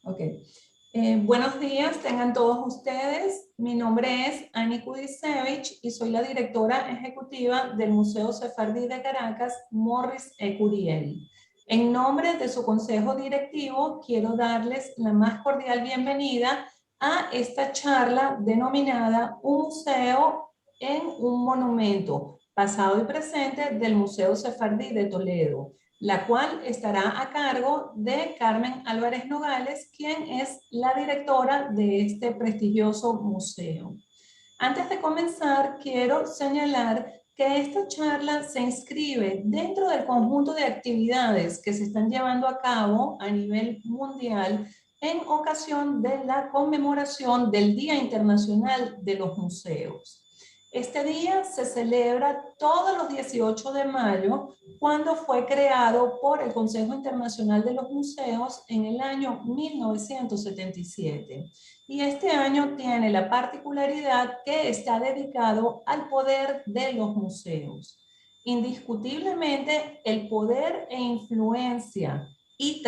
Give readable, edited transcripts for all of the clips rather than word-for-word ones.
Ok. Buenos días, tengan todos ustedes. Mi nombre es Ani Kudisevich y soy la directora ejecutiva del Museo Sefardí de Caracas, Morris E. Curiel. En nombre de su consejo directivo, quiero darles la más cordial bienvenida a esta charla denominada Un museo en un monumento, pasado y presente del Museo Sefardí de Toledo, la cual estará a cargo de Carmen Álvarez Nogales, quien es la directora de este prestigioso museo. Antes de comenzar, quiero señalar que esta charla se inscribe dentro del conjunto de actividades que se están llevando a cabo a nivel mundial en ocasión de la conmemoración del Día Internacional de los Museos. Este día se celebra todos los 18 de mayo, cuando fue creado por el Consejo Internacional de los Museos en el año 1977. Y este año tiene la particularidad que está dedicado al poder de los museos. Indiscutiblemente, el poder e influencia y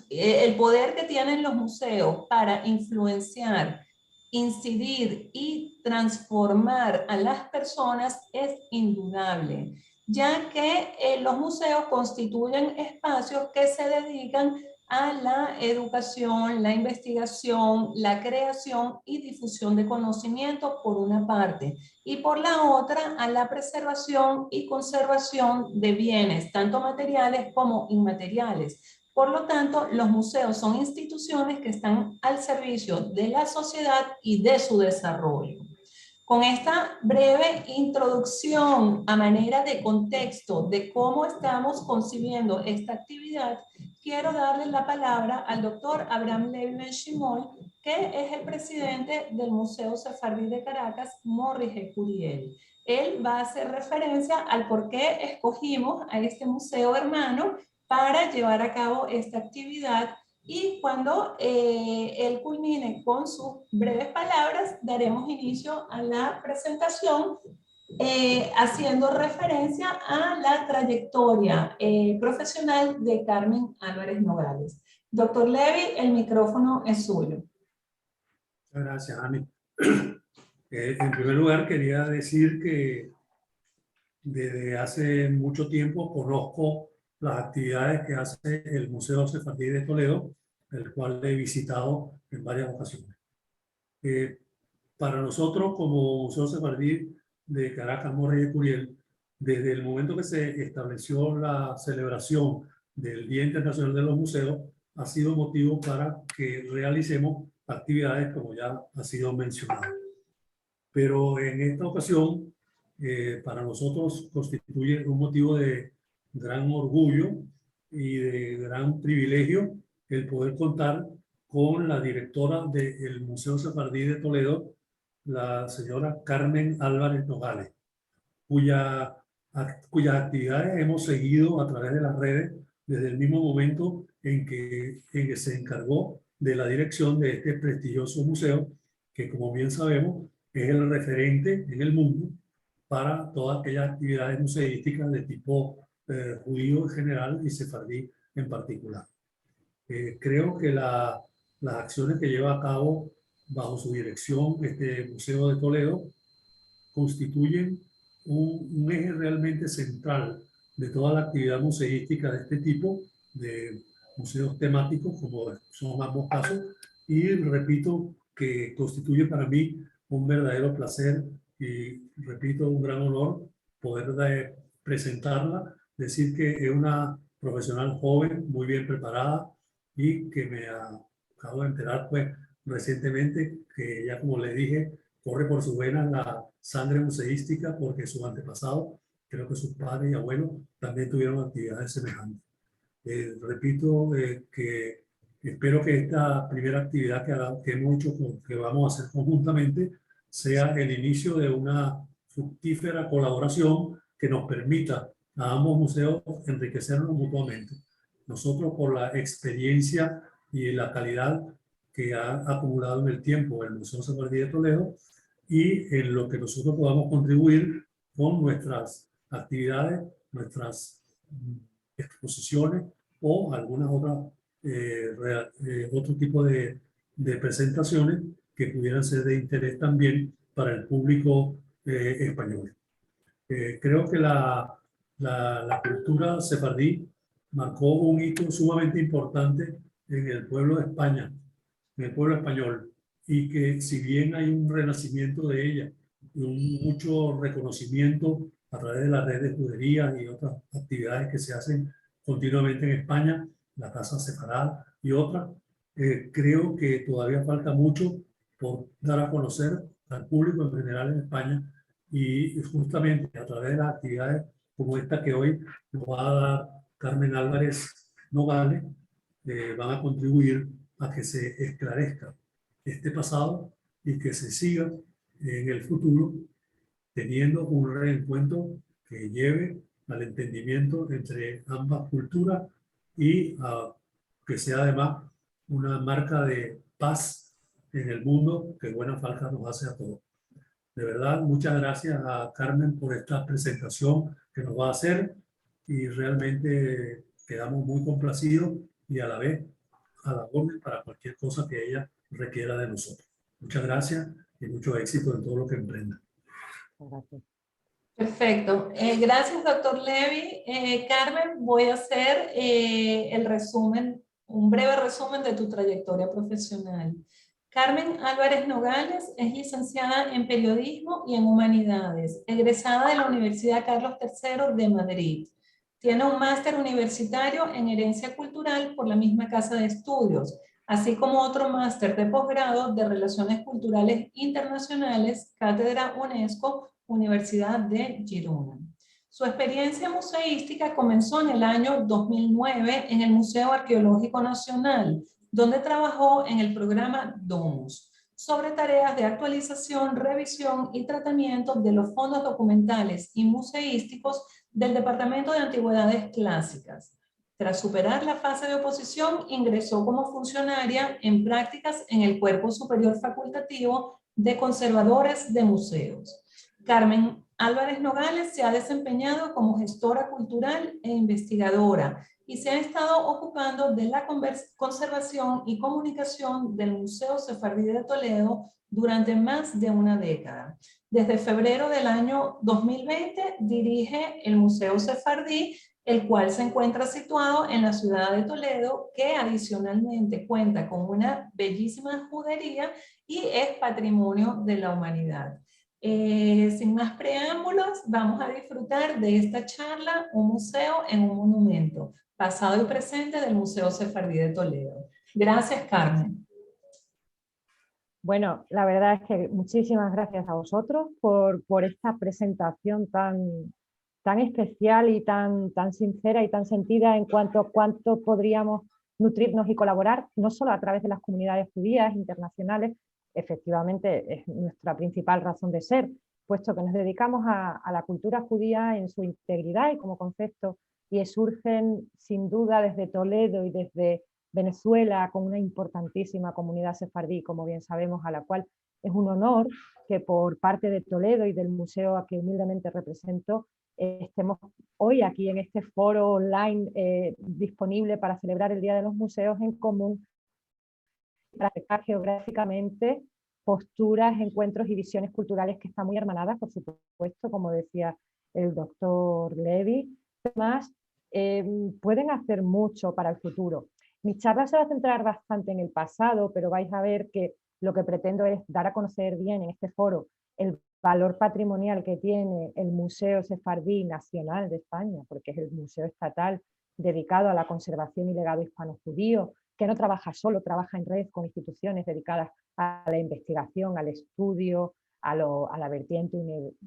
el poder que tienen los museos para influenciar, incidir y transformar a las personas es indudable, ya que los museos constituyen espacios que se dedican a la educación, la investigación, la creación y difusión de conocimiento por una parte, y por la otra a la preservación y conservación de bienes, tanto materiales como inmateriales. Por lo tanto, los museos son instituciones que están al servicio de la sociedad y de su desarrollo. Con esta breve introducción a manera de contexto de cómo estamos concibiendo esta actividad, quiero darle la palabra al doctor Abraham Levi Ben-Shimol, que es el presidente del Museo Sefardí de Caracas, Morris E. Curiel. Él va a hacer referencia al por qué escogimos a este museo hermano para llevar a cabo esta actividad, y cuando él culmine con sus breves palabras, daremos inicio a la presentación haciendo referencia a la trayectoria profesional de Carmen Álvarez Nogales. Doctor Levi, el micrófono es suyo. Muchas gracias, Ani. En primer lugar, quería decir que desde hace mucho tiempo conozco las actividades que hace el Museo Sefardí de Toledo, el cual he visitado en varias ocasiones. Para nosotros, como Museo Sefardí de Caracas, Morris y Curiel, desde el momento que se estableció la celebración del Día Internacional de los Museos, ha sido motivo para que realicemos actividades como ya ha sido mencionado. Pero en esta ocasión, para nosotros constituye un motivo de gran orgullo y de gran privilegio el poder contar con la directora del Museo Sefardí de Toledo, la señora Carmen Álvarez Nogales, cuyas actividades hemos seguido a través de las redes desde el mismo momento en que se encargó de la dirección de este prestigioso museo, que como bien sabemos es el referente en el mundo para todas aquellas actividades museísticas de tipo judío en general y sefardí en particular. Creo que las acciones que lleva a cabo bajo su dirección este Museo de Toledo constituyen un eje realmente central de toda la actividad museística de este tipo, de museos temáticos, como son ambos casos, y repito que constituye para mí un verdadero placer y, repito, un gran honor poder presentarla, decir que es una profesional joven, muy bien preparada, y que acabo de enterar pues recientemente que ya, como le dije, corre por sus venas la sangre museística, porque sus antepasados, creo que sus padres y abuelos, también tuvieron actividades semejantes. Repito que espero que esta primera actividad que hemos hecho, que vamos a hacer conjuntamente, sea el inicio de una fructífera colaboración que nos permita a ambos museos enriquecernos mutuamente. Nosotros, por la experiencia y la calidad que ha acumulado en el tiempo el Museo Sefardí de Toledo, y en lo que nosotros podamos contribuir con nuestras actividades, nuestras exposiciones o algunas otras otro tipo de presentaciones que pudieran ser de interés también para el público español. Creo que la cultura sefardí marcó un hito sumamente importante en el pueblo de España, en el pueblo español, y que si bien hay un renacimiento de ella y mucho reconocimiento a través de las redes de juderías y otras actividades que se hacen continuamente en España, la Casa Sefarad y otras, creo que todavía falta mucho por dar a conocer al público en general en España, y justamente a través de las actividades como esta que hoy nos va a dar Carmen Álvarez Nogales, van a contribuir a que se esclarezca este pasado y que se siga en el futuro teniendo un reencuentro que lleve al entendimiento entre ambas culturas y que sea además una marca de paz en el mundo que buena falta nos hace a todos. De verdad, muchas gracias a Carmen por esta presentación que nos va a hacer, y realmente quedamos muy complacidos y a la vez a la orden para cualquier cosa que ella requiera de nosotros. Muchas gracias y mucho éxito en todo lo que emprenda. Gracias. Perfecto. Gracias, doctor Levy. Carmen, voy a hacer el resumen, un breve resumen de tu trayectoria profesional. Carmen Álvarez Nogales es licenciada en Periodismo y en Humanidades, egresada de la Universidad Carlos III de Madrid. Tiene un máster universitario en Herencia Cultural por la misma casa de estudios, así como otro máster de posgrado de Relaciones Culturales Internacionales, Cátedra UNESCO, Universidad de Girona. Su experiencia museística comenzó en el año 2009 en el Museo Arqueológico Nacional, donde trabajó en el programa Domus, sobre tareas de actualización, revisión y tratamiento de los fondos documentales y museísticos del Departamento de Antigüedades Clásicas. Tras superar la fase de oposición, ingresó como funcionaria en prácticas en el Cuerpo Superior Facultativo de Conservadores de Museos. Carmen Álvarez Nogales se ha desempeñado como gestora cultural e investigadora y se ha estado ocupando de la conservación y comunicación del Museo Sefardí de Toledo durante más de una década. Desde febrero del año 2020 dirige el Museo Sefardí, el cual se encuentra situado en la ciudad de Toledo, que adicionalmente cuenta con una bellísima judería y es patrimonio de la humanidad. Sin más preámbulos, vamos a disfrutar de esta charla, Un museo en un monumento, pasado y presente del Museo Sefardí de Toledo. Gracias, Carmen. Bueno, la verdad es que muchísimas gracias a vosotros por esta presentación tan especial y tan sincera y tan sentida en cuanto a cuánto podríamos nutrirnos y colaborar, no solo a través de las comunidades judías internacionales. Efectivamente es nuestra principal razón de ser, puesto que nos dedicamos a la cultura judía en su integridad y como concepto, y surgen sin duda desde Toledo y desde Venezuela con una importantísima comunidad sefardí, como bien sabemos, a la cual es un honor que por parte de Toledo y del museo a que humildemente represento estemos hoy aquí en este foro online disponible para celebrar el Día de los Museos en común, para acercar geográficamente posturas, encuentros y visiones culturales que están muy hermanadas, por supuesto, como decía el doctor Levy. Además, pueden hacer mucho para el futuro. Mi charla se va a centrar bastante en el pasado, pero vais a ver que lo que pretendo es dar a conocer bien en este foro el valor patrimonial que tiene el Museo Sefardí Nacional de España, porque es el museo estatal dedicado a la conservación y legado hispano-judío, que no trabaja solo, trabaja en red con instituciones dedicadas a la investigación, al estudio, a la vertiente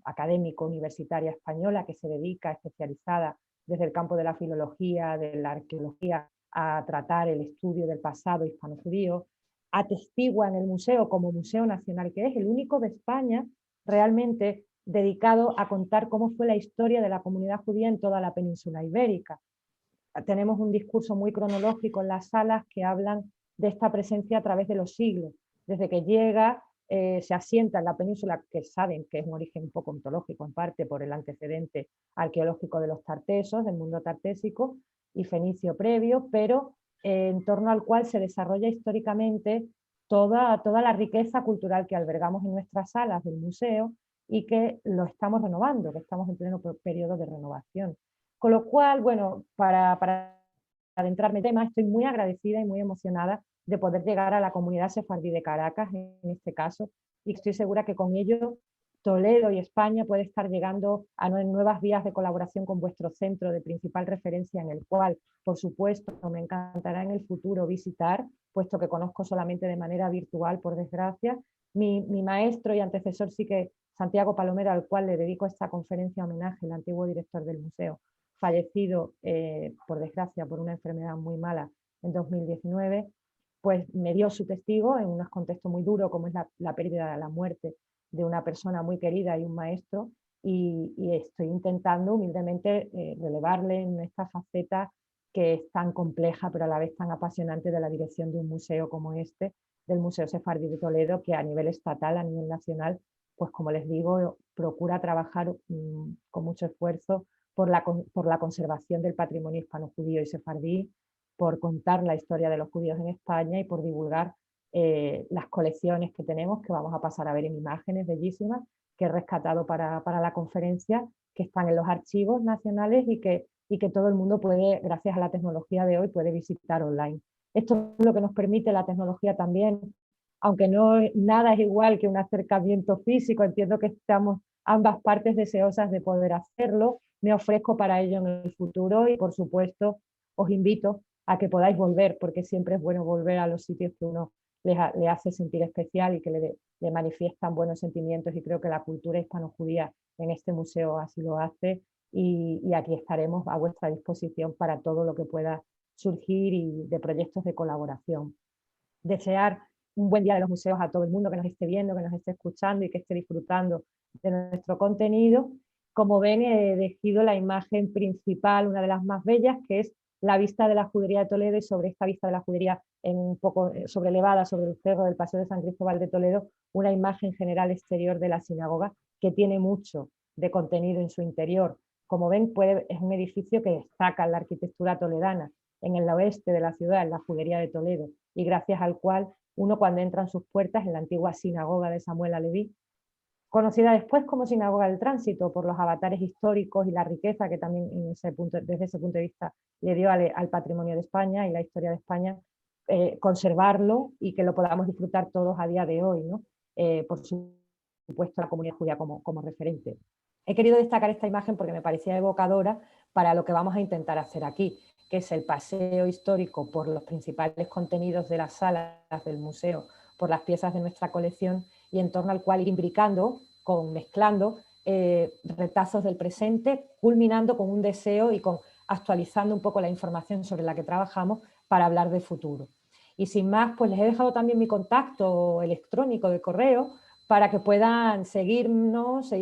académico universitaria española, que se dedica especializada desde el campo de la filología, de la arqueología, a tratar el estudio del pasado hispano-judío. Atestigua en el museo, como museo nacional que es, el único de España realmente dedicado a contar cómo fue la historia de la comunidad judía en toda la península ibérica. Tenemos un discurso muy cronológico en las salas que hablan de esta presencia a través de los siglos, desde que llega, se asienta en la península, que saben que es un origen un poco ontológico en parte por el antecedente arqueológico de los tartesos, del mundo tartésico y fenicio previo, pero en torno al cual se desarrolla históricamente toda la riqueza cultural que albergamos en nuestras salas del museo y que lo estamos renovando, que estamos en pleno periodo de renovación. Con lo cual, bueno, para adentrarme en el tema, estoy muy agradecida y muy emocionada de poder llegar a la comunidad sefardí de Caracas, en este caso, y estoy segura que con ello Toledo y España puede estar llegando a nuevas vías de colaboración con vuestro centro de principal referencia, en el cual, por supuesto, me encantará en el futuro visitar, puesto que conozco solamente de manera virtual, por desgracia. Mi maestro y antecesor sí que, Santiago Palomero, al cual le dedico esta conferencia homenaje, el antiguo director del museo, fallecido, por desgracia, por una enfermedad muy mala en 2019, pues me dio su testigo en un contexto muy duro, como es la pérdida, la muerte de una persona muy querida y un maestro, y estoy intentando humildemente relevarle en esta faceta que es tan compleja, pero a la vez tan apasionante, de la dirección de un museo como este, del Museo Sefardí de Toledo, que a nivel estatal, a nivel nacional, pues como les digo, procura trabajar con mucho esfuerzo por la conservación del patrimonio hispano-judío y sefardí, por contar la historia de los judíos en España y por divulgar las colecciones que tenemos, que vamos a pasar a ver en imágenes bellísimas, que he rescatado para la conferencia, que están en los archivos nacionales y que todo el mundo puede, gracias a la tecnología de hoy, puede visitar online. Esto es lo que nos permite la tecnología también, aunque nada es igual que un acercamiento físico, entiendo que estamos ambas partes deseosas de poder hacerlo, me ofrezco para ello en el futuro y, por supuesto, os invito a que podáis volver, porque siempre es bueno volver a los sitios que uno le hace sentir especial y que le manifiestan buenos sentimientos, y creo que la cultura hispano-judía en este museo así lo hace, y aquí estaremos a vuestra disposición para todo lo que pueda surgir y de proyectos de colaboración. Desear un buen día de los museos a todo el mundo que nos esté viendo, que nos esté escuchando y que esté disfrutando de nuestro contenido. Como ven, he elegido la imagen principal, una de las más bellas, que es la vista de la Judería de Toledo, y sobre esta vista de la Judería, un poco sobrelevada sobre el cerro del Paseo de San Cristóbal de Toledo, una imagen general exterior de la sinagoga que tiene mucho de contenido en su interior. Como ven, es un edificio que destaca en la arquitectura toledana, en el oeste de la ciudad, en la Judería de Toledo, y gracias al cual uno, cuando entra en sus puertas, en la antigua sinagoga de Samuel Aleví, conocida después como Sinagoga del Tránsito, por los avatares históricos y la riqueza que también desde ese punto de vista le dio al patrimonio de España y la historia de España, conservarlo y que lo podamos disfrutar todos a día de hoy, ¿no? Por supuesto, la comunidad judía como referente. He querido destacar esta imagen porque me parecía evocadora para lo que vamos a intentar hacer aquí, que es el paseo histórico por los principales contenidos de las salas del museo, por las piezas de nuestra colección, y en torno al cual ir imbricando, mezclando retazos del presente, culminando con un deseo y actualizando un poco la información sobre la que trabajamos para hablar de futuro. Y sin más, pues les he dejado también mi contacto electrónico de correo para que puedan seguirnos.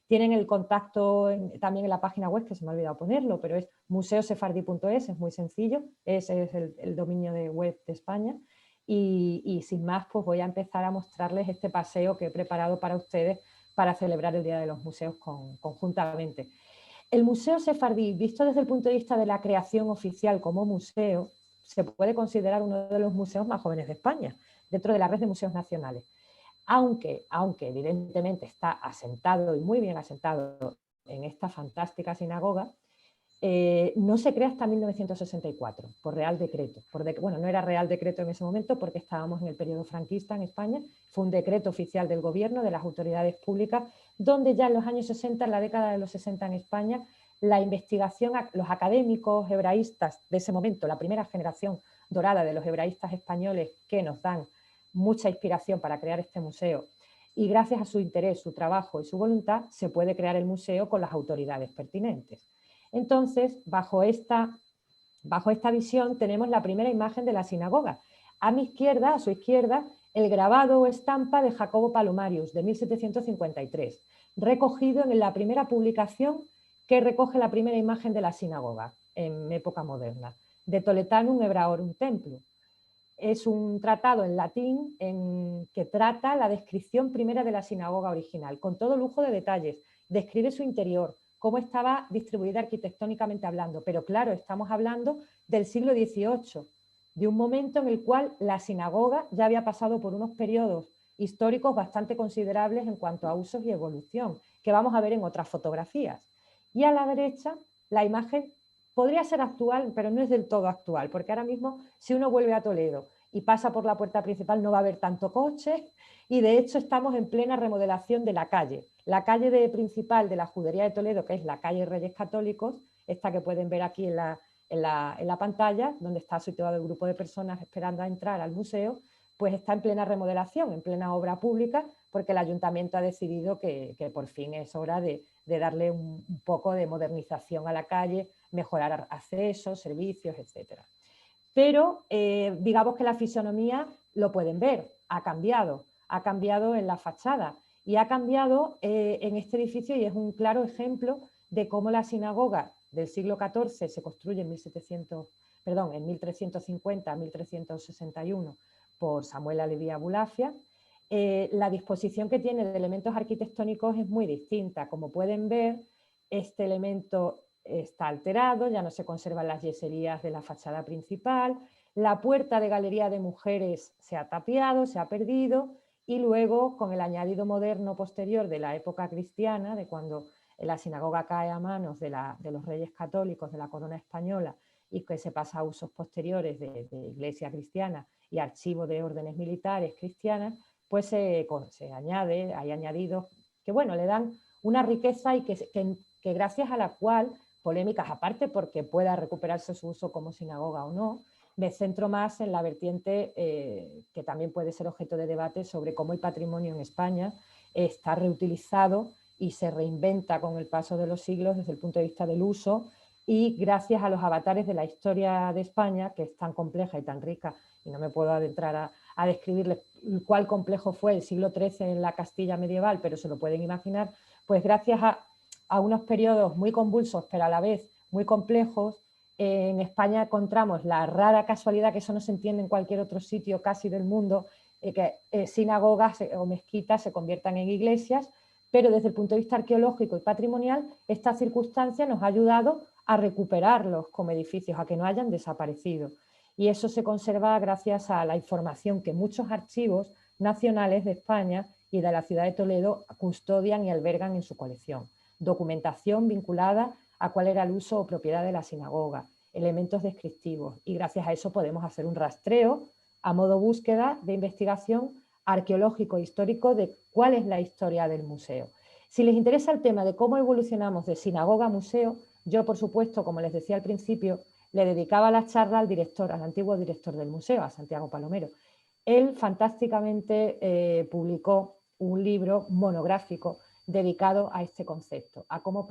Tienen el contacto también en la página web, que se me ha olvidado ponerlo, pero es museosefardi.es, es muy sencillo, ese es el dominio de web de España. Y sin más, pues voy a empezar a mostrarles este paseo que he preparado para ustedes para celebrar el Día de los Museos conjuntamente. El Museo Sefardí, visto desde el punto de vista de la creación oficial como museo, se puede considerar uno de los museos más jóvenes de España, dentro de la red de museos nacionales. Aunque evidentemente está asentado, y muy bien asentado, en esta fantástica sinagoga, no se crea hasta 1964, por Real Decreto. Bueno, no era Real Decreto en ese momento porque estábamos en el periodo franquista en España, fue un decreto oficial del gobierno, de las autoridades públicas, donde ya en los años 60, en la década de los 60 en España, la investigación, los académicos hebraístas de ese momento, la primera generación dorada de los hebraístas españoles, que nos dan mucha inspiración para crear este museo, y gracias a su interés, su trabajo y su voluntad, se puede crear el museo con las autoridades pertinentes. Entonces, bajo esta visión, tenemos la primera imagen de la sinagoga. A mi izquierda, a su izquierda, el grabado o estampa de Jacobo Palomarius, de 1753, recogido en la primera publicación que recoge la primera imagen de la sinagoga, en época moderna, de Toletanum Hebraorum Templum. Es un tratado en latín que trata la descripción primera de la sinagoga original, con todo lujo de detalles, describe su interior, cómo estaba distribuida arquitectónicamente hablando, pero claro, estamos hablando del siglo XVIII, de un momento en el cual la sinagoga ya había pasado por unos periodos históricos bastante considerables en cuanto a usos y evolución, que vamos a ver en otras fotografías. Y a la derecha, la imagen podría ser actual, pero no es del todo actual, porque ahora mismo, si uno vuelve a Toledo y pasa por la puerta principal, no va a haber tanto coche, y de hecho estamos en plena remodelación de la calle. La calle principal de la Judería de Toledo, que es la calle Reyes Católicos, esta que pueden ver aquí en la pantalla, donde está situado el grupo de personas esperando a entrar al museo, pues está en plena remodelación, en plena obra pública, porque el ayuntamiento ha decidido que por fin es hora de darle un poco de modernización a la calle, mejorar accesos, servicios, etc. Pero digamos que la fisonomía, lo pueden ver, ha cambiado en la fachada y ha cambiado en este edificio, y es un claro ejemplo de cómo la sinagoga del siglo XIV se construye en 1350 a 1361 por Samuel Aleví Abulafia. La disposición que tiene de elementos arquitectónicos es muy distinta. Como pueden ver, este elemento está alterado, ya no se conservan las yeserías de la fachada principal, la puerta de galería de mujeres se ha tapiado, se ha perdido, y luego con el añadido moderno posterior de la época cristiana, de cuando la sinagoga cae a manos de los reyes católicos de la corona española y que se pasa a usos posteriores de iglesia cristiana y archivo de órdenes militares cristianas, pues se añade, hay añadidos que bueno, le dan una riqueza y que gracias a la cual, polémicas aparte porque pueda recuperarse su uso como sinagoga o no, me centro más en la vertiente que también puede ser objeto de debate sobre cómo el patrimonio en España está reutilizado y se reinventa con el paso de los siglos desde el punto de vista del uso, y gracias a los avatares de la historia de España, que es tan compleja y tan rica, y no me puedo adentrar a describirles cuál complejo fue el siglo XIII en la Castilla medieval, pero se lo pueden imaginar, pues gracias a unos periodos muy convulsos, pero a la vez muy complejos, en España encontramos la rara casualidad, que eso no se entiende en cualquier otro sitio casi del mundo, que sinagogas o mezquitas se conviertan en iglesias, pero desde el punto de vista arqueológico y patrimonial, esta circunstancia nos ha ayudado a recuperarlos como edificios, a que no hayan desaparecido. Y eso se conserva gracias a la información que muchos archivos nacionales de España y de la ciudad de Toledo custodian y albergan en su colección. Documentación vinculada a cuál era el uso o propiedad de la sinagoga, elementos descriptivos, y gracias a eso podemos hacer un rastreo a modo búsqueda de investigación arqueológico e histórico de cuál es la historia del museo. Si les interesa el tema de cómo evolucionamos de sinagoga a museo, yo por supuesto, como les decía al principio, le dedicaba la charla al antiguo director del museo, a Santiago Palomero. Él fantásticamente publicó un libro monográfico dedicado a este concepto, a cómo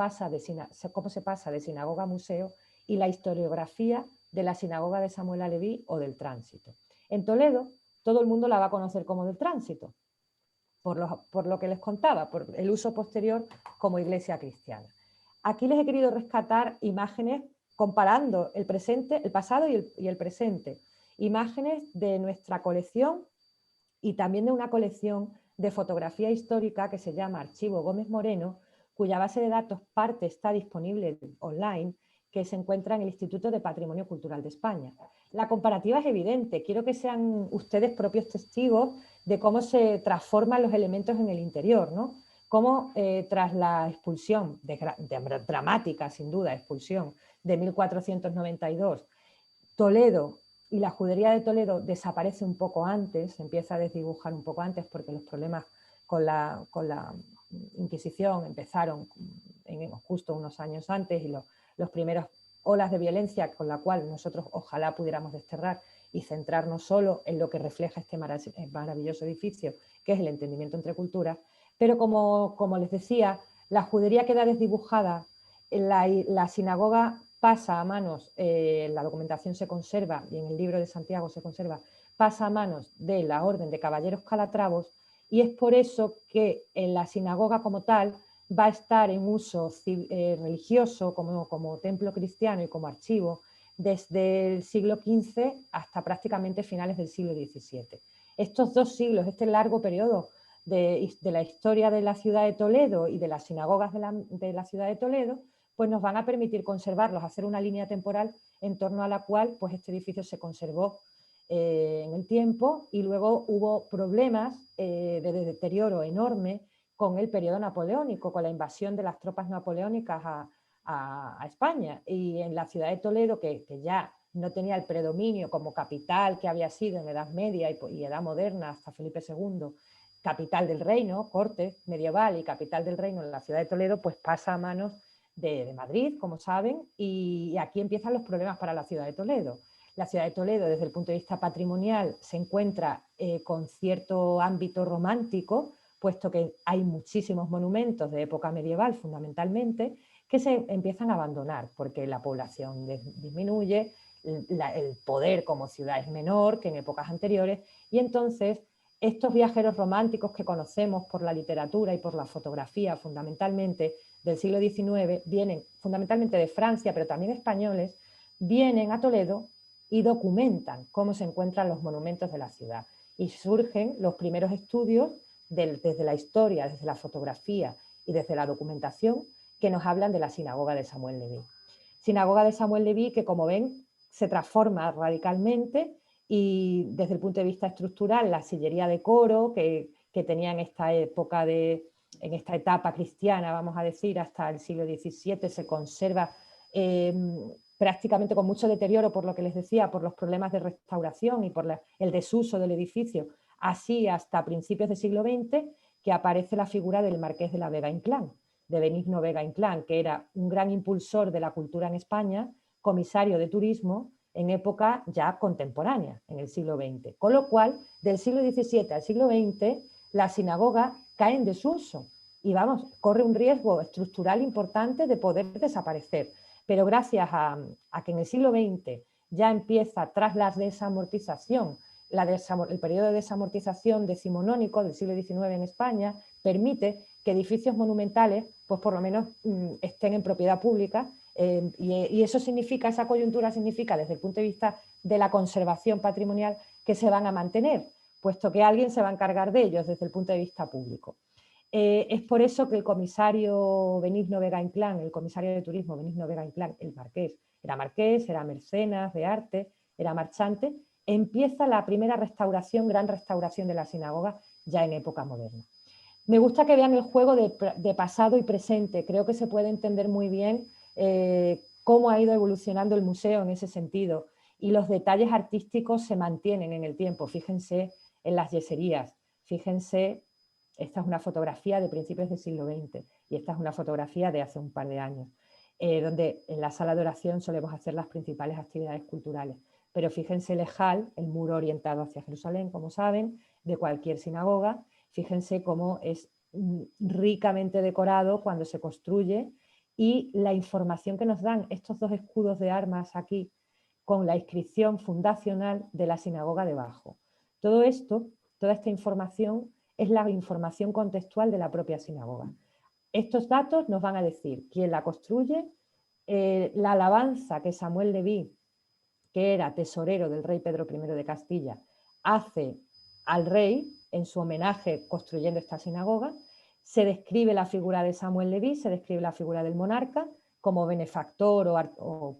se pasa de sinagoga a museo y la historiografía de la sinagoga de Samuel Aleví o del Tránsito. En Toledo todo el mundo la va a conocer como del Tránsito, por lo que les contaba, por el uso posterior como iglesia cristiana. Aquí les he querido rescatar imágenes comparando el presente, el pasado y el presente, imágenes de nuestra colección y también de una colección de fotografía histórica que se llama Archivo Gómez Moreno, cuya base de datos parte está disponible online, que se encuentra en el Instituto de Patrimonio Cultural de España. La comparativa es evidente, quiero que sean ustedes propios testigos de cómo se transforman los elementos en el interior, ¿no? Cómo tras la expulsión, dramática sin duda expulsión, de 1492, Toledo y la Judería de Toledo desaparece un poco antes, se empieza a desdibujar un poco antes porque los problemas con la Inquisición empezaron justo unos años antes, y los primeros olas de violencia con la cual nosotros ojalá pudiéramos desterrar y centrarnos solo en lo que refleja este maravilloso edificio, que es el entendimiento entre culturas. Pero como les decía, la judería queda desdibujada, la sinagoga pasa a manos, la documentación se conserva y en el libro de Santiago se conserva, pasa a manos de la Orden de Caballeros Calatravos, y es por eso que en la sinagoga como tal va a estar en uso religioso como templo cristiano y como archivo desde el siglo XV hasta prácticamente finales del siglo XVII. Estos 2 siglos, este largo periodo de la historia de la ciudad de Toledo y de las sinagogas de la ciudad de Toledo, pues nos van a permitir conservarlos, hacer una línea temporal en torno a la cual pues este edificio se conservó en el tiempo, y luego hubo problemas de deterioro enorme con el periodo napoleónico, con la invasión de las tropas napoleónicas a España. Y en la ciudad de Toledo, que ya no tenía el predominio como capital que había sido en Edad Media y Edad Moderna hasta Felipe II, capital del reino, corte medieval y capital del reino en la ciudad de Toledo, pues pasa a manos de Madrid, como saben, y aquí empiezan los problemas para la ciudad de Toledo. La ciudad de Toledo, desde el punto de vista patrimonial, se encuentra con cierto ámbito romántico, puesto que hay muchísimos monumentos de época medieval, fundamentalmente, que se empiezan a abandonar, porque la población disminuye, el poder como ciudad es menor que en épocas anteriores, y entonces estos viajeros románticos que conocemos por la literatura y por la fotografía, fundamentalmente del siglo XIX, vienen fundamentalmente de Francia, pero también españoles, vienen a Toledo y documentan cómo se encuentran los monumentos de la ciudad. Y surgen los primeros estudios desde la historia, desde la fotografía y desde la documentación, que nos hablan de la sinagoga de Samuel Leví. Sinagoga de Samuel Leví que, como ven, se transforma radicalmente, y desde el punto de vista estructural, la sillería de coro que tenía en esta época en esta etapa cristiana, vamos a decir, hasta el siglo XVII, se conserva prácticamente con mucho deterioro, por lo que les decía, por los problemas de restauración y por el desuso del edificio, así hasta principios del siglo XX, que aparece la figura del marqués de la Vega Inclán, de Benigno Vega Inclán, que era un gran impulsor de la cultura en España, comisario de turismo en época ya contemporánea, en el siglo XX. Con lo cual, del siglo XVII al siglo XX, la sinagoga cae en desuso y, vamos, corre un riesgo estructural importante de poder desaparecer. Pero gracias a que en el siglo XX ya empieza, tras la desamortización, el periodo de desamortización decimonónico del siglo XIX en España, permite que edificios monumentales, pues por lo menos estén en propiedad pública, y eso significa, esa coyuntura significa, desde el punto de vista de la conservación patrimonial, que se van a mantener, puesto que alguien se va a encargar de ellos desde el punto de vista público. Es por eso que el comisario Benigno Vega Inclán, el comisario de turismo Benigno Vega Inclán, el marqués, era mecenas de arte, era marchante, empieza la primera restauración, gran restauración de la sinagoga ya en época moderna. Me gusta que vean el juego de pasado y presente, creo que se puede entender muy bien cómo ha ido evolucionando el museo en ese sentido, y los detalles artísticos se mantienen en el tiempo. Fíjense en las yeserías, fíjense, esta es una fotografía de principios del siglo XX y esta es una fotografía de hace un par de años, donde en la sala de oración solemos hacer las principales actividades culturales. Pero fíjense el ejal, el muro orientado hacia Jerusalén, como saben, de cualquier sinagoga. Fíjense cómo es ricamente decorado cuando se construye, y la información que nos dan estos dos escudos de armas aquí, con la inscripción fundacional de la sinagoga debajo. Todo esto, toda esta información, es la información contextual de la propia sinagoga. Estos datos nos van a decir quién la construye, la alabanza que Samuel Leví, que era tesorero del rey Pedro I de Castilla, hace al rey en su homenaje construyendo esta sinagoga. Se describe la figura de Samuel Leví, se describe la figura del monarca como benefactor o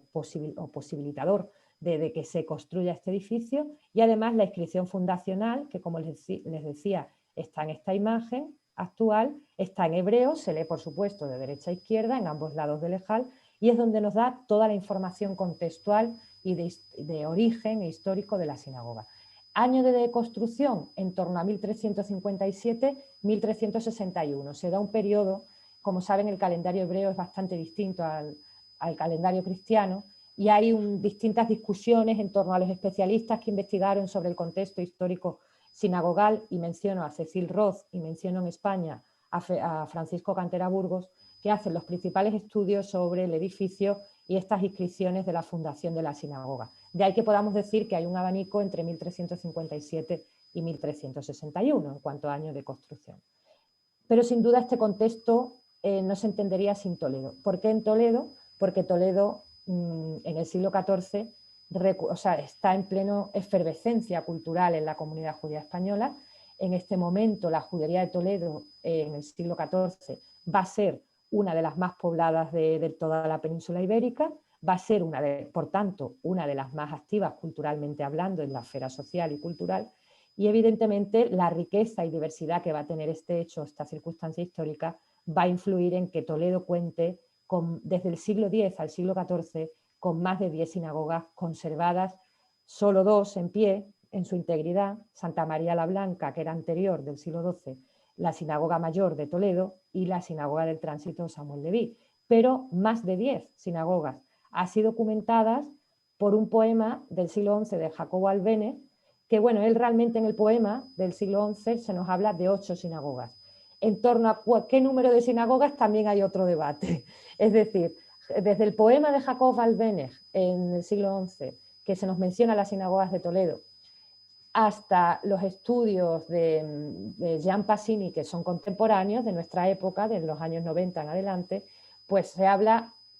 posibilitador de que se construya este edificio, y además la inscripción fundacional, que como les decía, está en esta imagen actual, está en hebreo, se lee por supuesto de derecha a izquierda en ambos lados del ejal, y es donde nos da toda la información contextual y de origen histórico de la sinagoga. Año de construcción, en torno a 1357-1361. Se da un periodo, como saben, el calendario hebreo es bastante distinto al calendario cristiano, y hay distintas discusiones en torno a los especialistas que investigaron sobre el contexto histórico sinagogal, y menciono a Cecil Roth y menciono en España a Francisco Cantera Burgos, que hacen los principales estudios sobre el edificio y estas inscripciones de la fundación de la sinagoga. De ahí que podamos decir que hay un abanico entre 1357 y 1361 en cuanto a año de construcción. Pero sin duda este contexto no se entendería sin Toledo. ¿Por qué en Toledo? Porque Toledo en el siglo XIV está en pleno efervescencia cultural en la comunidad judía española. En este momento la judería de Toledo en el siglo XIV va a ser una de las más pobladas de toda la península ibérica. va a ser, por tanto, una de las más activas culturalmente hablando en la esfera social y cultural, y evidentemente la riqueza y diversidad que va a tener este hecho, esta circunstancia histórica, va a influir en que Toledo cuente desde el siglo X al siglo XIV con más de 10 sinagogas conservadas, solo 2 en pie en su integridad, Santa María la Blanca, que era anterior del siglo XII, la Sinagoga Mayor de Toledo y la Sinagoga del Tránsito Samuel Leví, pero más de 10 sinagogas, así documentadas por un poema del siglo XI de Jacobo Albéniz, que bueno, él realmente en el poema del siglo XI se nos habla de 8 sinagogas. En torno a qué número de sinagogas también hay otro debate. Es decir, desde el poema de Jacob Albéniz en el siglo XI, que se nos menciona las sinagogas de Toledo, hasta los estudios de Jean Passini, que son contemporáneos de nuestra época, de los años 90 en adelante, pues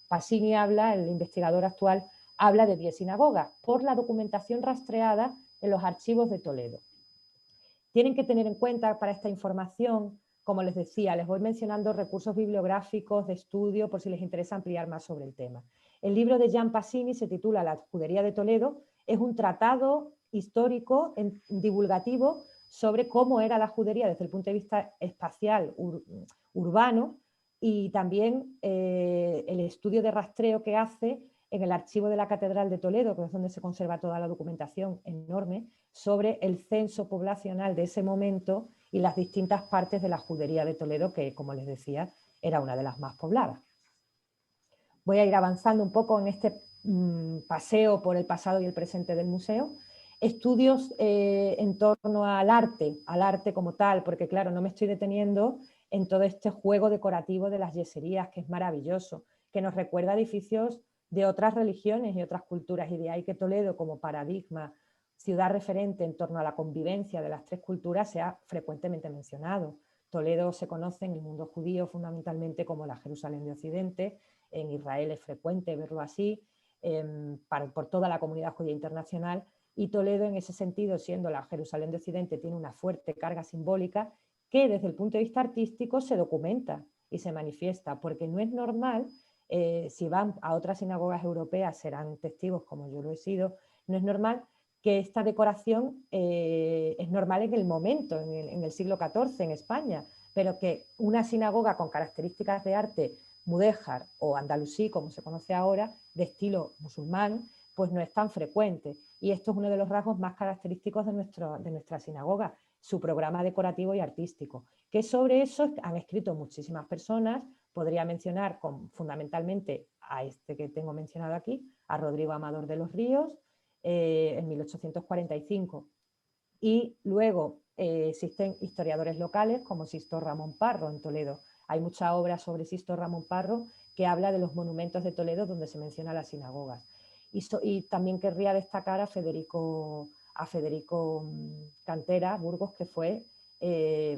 Passini habla, el investigador actual, habla de 10 sinagogas, por la documentación rastreada en los archivos de Toledo. Tienen que tener en cuenta para esta información, como les decía, les voy mencionando recursos bibliográficos de estudio por si les interesa ampliar más sobre el tema. El libro de Jean Passini se titula La Judería de Toledo, es un tratado histórico divulgativo sobre cómo era la judería desde el punto de vista espacial, urbano, y también el estudio de rastreo que hace en el archivo de la Catedral de Toledo, que es donde se conserva toda la documentación enorme, sobre el censo poblacional de ese momento y las distintas partes de la judería de Toledo, que, como les decía, era una de las más pobladas. Voy a ir avanzando un poco en este paseo por el pasado y el presente del museo. Estudios en torno al arte como tal, porque claro, no me estoy deteniendo en todo este juego decorativo de las yeserías, que es maravilloso, que nos recuerda edificios de otras religiones y otras culturas, y de ahí que Toledo como paradigma, ciudad referente en torno a la convivencia de las tres culturas, sea frecuentemente mencionado. Toledo se conoce en el mundo judío fundamentalmente como la Jerusalén de Occidente, en Israel es frecuente verlo así, por toda la comunidad judía internacional, y Toledo en ese sentido, siendo la Jerusalén de Occidente, tiene una fuerte carga simbólica que desde el punto de vista artístico se documenta y se manifiesta, porque no es normal, si van a otras sinagogas europeas serán testigos como yo lo he sido, no es normal que esta decoración es normal en el momento, en el siglo XIV en España, pero que una sinagoga con características de arte mudéjar o andalusí, como se conoce ahora, de estilo musulmán, pues no es tan frecuente. Y esto es uno de los rasgos más característicos de nuestra sinagoga, su programa decorativo y artístico, que sobre eso han escrito muchísimas personas. Podría mencionar fundamentalmente a este que tengo mencionado aquí, a Rodrigo Amador de los Ríos, en 1845. Y luego existen historiadores locales como Sisto Ramón Parro en Toledo. Hay mucha obra sobre Sisto Ramón Parro que habla de los monumentos de Toledo donde se menciona las sinagogas. Y también querría destacar a Federico Cantera Burgos, que fue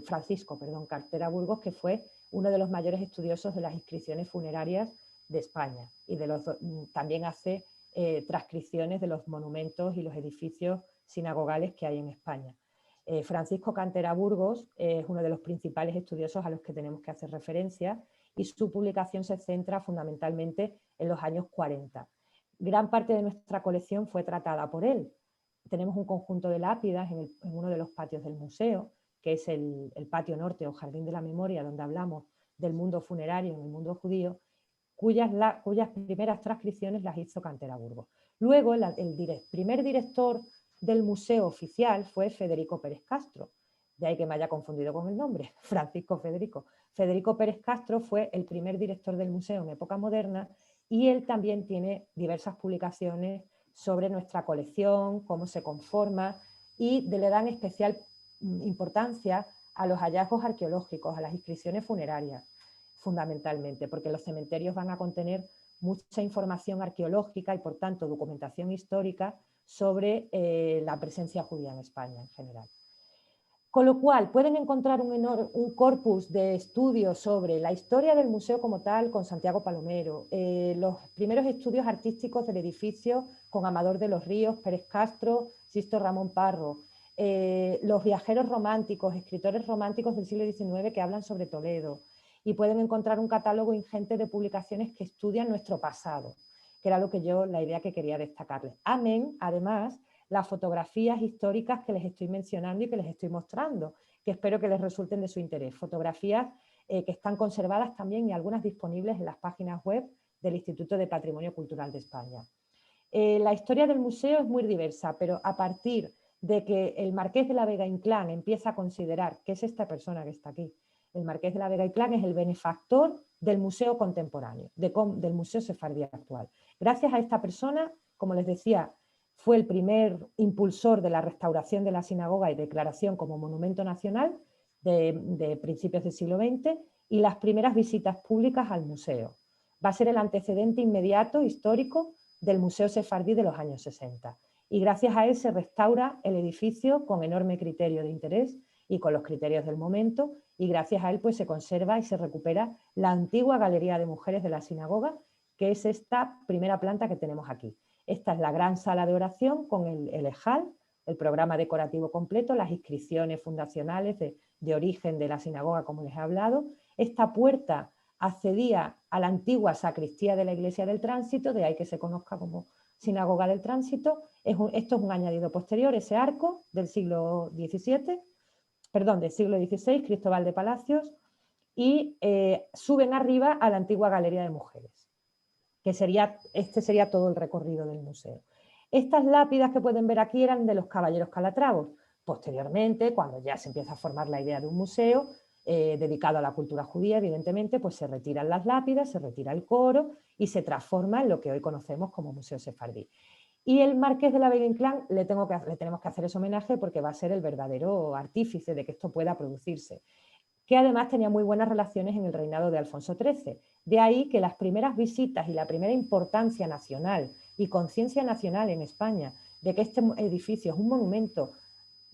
Francisco Cantera Burgos, que fue uno de los mayores estudiosos de las inscripciones funerarias de España, y también hace transcripciones de los monumentos y los edificios sinagogales que hay en España. Francisco Cantera Burgos es uno de los principales estudiosos a los que tenemos que hacer referencia, y su publicación se centra fundamentalmente en los años 40. Gran parte de nuestra colección fue tratada por él. Tenemos un conjunto de lápidas en uno de los patios del museo, que es el patio norte o Jardín de la Memoria, donde hablamos del mundo funerario en el mundo judío, cuyas primeras transcripciones las hizo Cantera Burgos. Luego, el primer director del museo oficial fue Federico Pérez Castro, de ahí que me haya confundido con el nombre, Francisco Federico. Federico Pérez Castro fue el primer director del museo en época moderna, y él también tiene diversas publicaciones sobre nuestra colección, cómo se conforma, y le dan especial importancia a los hallazgos arqueológicos, a las inscripciones funerarias, fundamentalmente, porque los cementerios van a contener mucha información arqueológica y, por tanto, documentación histórica sobre la presencia judía en España en general. Con lo cual, pueden encontrar un corpus de estudios sobre la historia del museo como tal con Santiago Palomero, los primeros estudios artísticos del edificio con Amador de los Ríos, Pérez Castro, Sisto Ramón Parro, los viajeros románticos, escritores románticos del siglo XIX que hablan sobre Toledo, y pueden encontrar un catálogo ingente de publicaciones que estudian nuestro pasado. que era la idea que quería destacarles. Amén, además, las fotografías históricas que les estoy mencionando y que les estoy mostrando, que espero que les resulten de su interés. Fotografías que están conservadas también y algunas disponibles en las páginas web del Instituto de Patrimonio Cultural de España. La historia del museo es muy diversa, pero a partir de que el Marqués de la Vega Inclán empieza a considerar que es esta persona que está aquí, el Marqués de la Vega Inclán es el benefactor del museo contemporáneo, del Museo Sefardí actual. Gracias a esta persona, como les decía, fue el primer impulsor de la restauración de la sinagoga y declaración como monumento nacional de principios del siglo XX y las primeras visitas públicas al museo. Va a ser el antecedente inmediato, histórico, del Museo Sefardí de los años 60. Y gracias a él se restaura el edificio con enorme criterio de interés y con los criterios del momento, y gracias a él pues, se conserva y se recupera la antigua galería de mujeres de la sinagoga, que es esta primera planta que tenemos aquí. Esta es la gran sala de oración con el ejal, el programa decorativo completo, las inscripciones fundacionales de origen de la sinagoga, como les he hablado. Esta puerta accedía a la antigua sacristía de la Iglesia del Tránsito, de ahí que se conozca como Sinagoga del Tránsito. Esto es un añadido posterior, ese arco del siglo XVII, perdón, del siglo XVI, Cristóbal de Palacios, y suben arriba a la antigua Galería de Mujeres, que este sería todo el recorrido del museo. Estas lápidas que pueden ver aquí eran de los caballeros calatravos. Posteriormente, cuando ya se empieza a formar la idea de un museo dedicado a la cultura judía, evidentemente, pues se retiran las lápidas, se retira el coro y se transforma en lo que hoy conocemos como Museo Sefardí. Y el Marqués de la Vega Inclán le tenemos que hacer ese homenaje porque va a ser el verdadero artífice de que esto pueda producirse, que además tenía muy buenas relaciones en el reinado de Alfonso XIII. De ahí que las primeras visitas y la primera importancia nacional y conciencia nacional en España de que este edificio es un monumento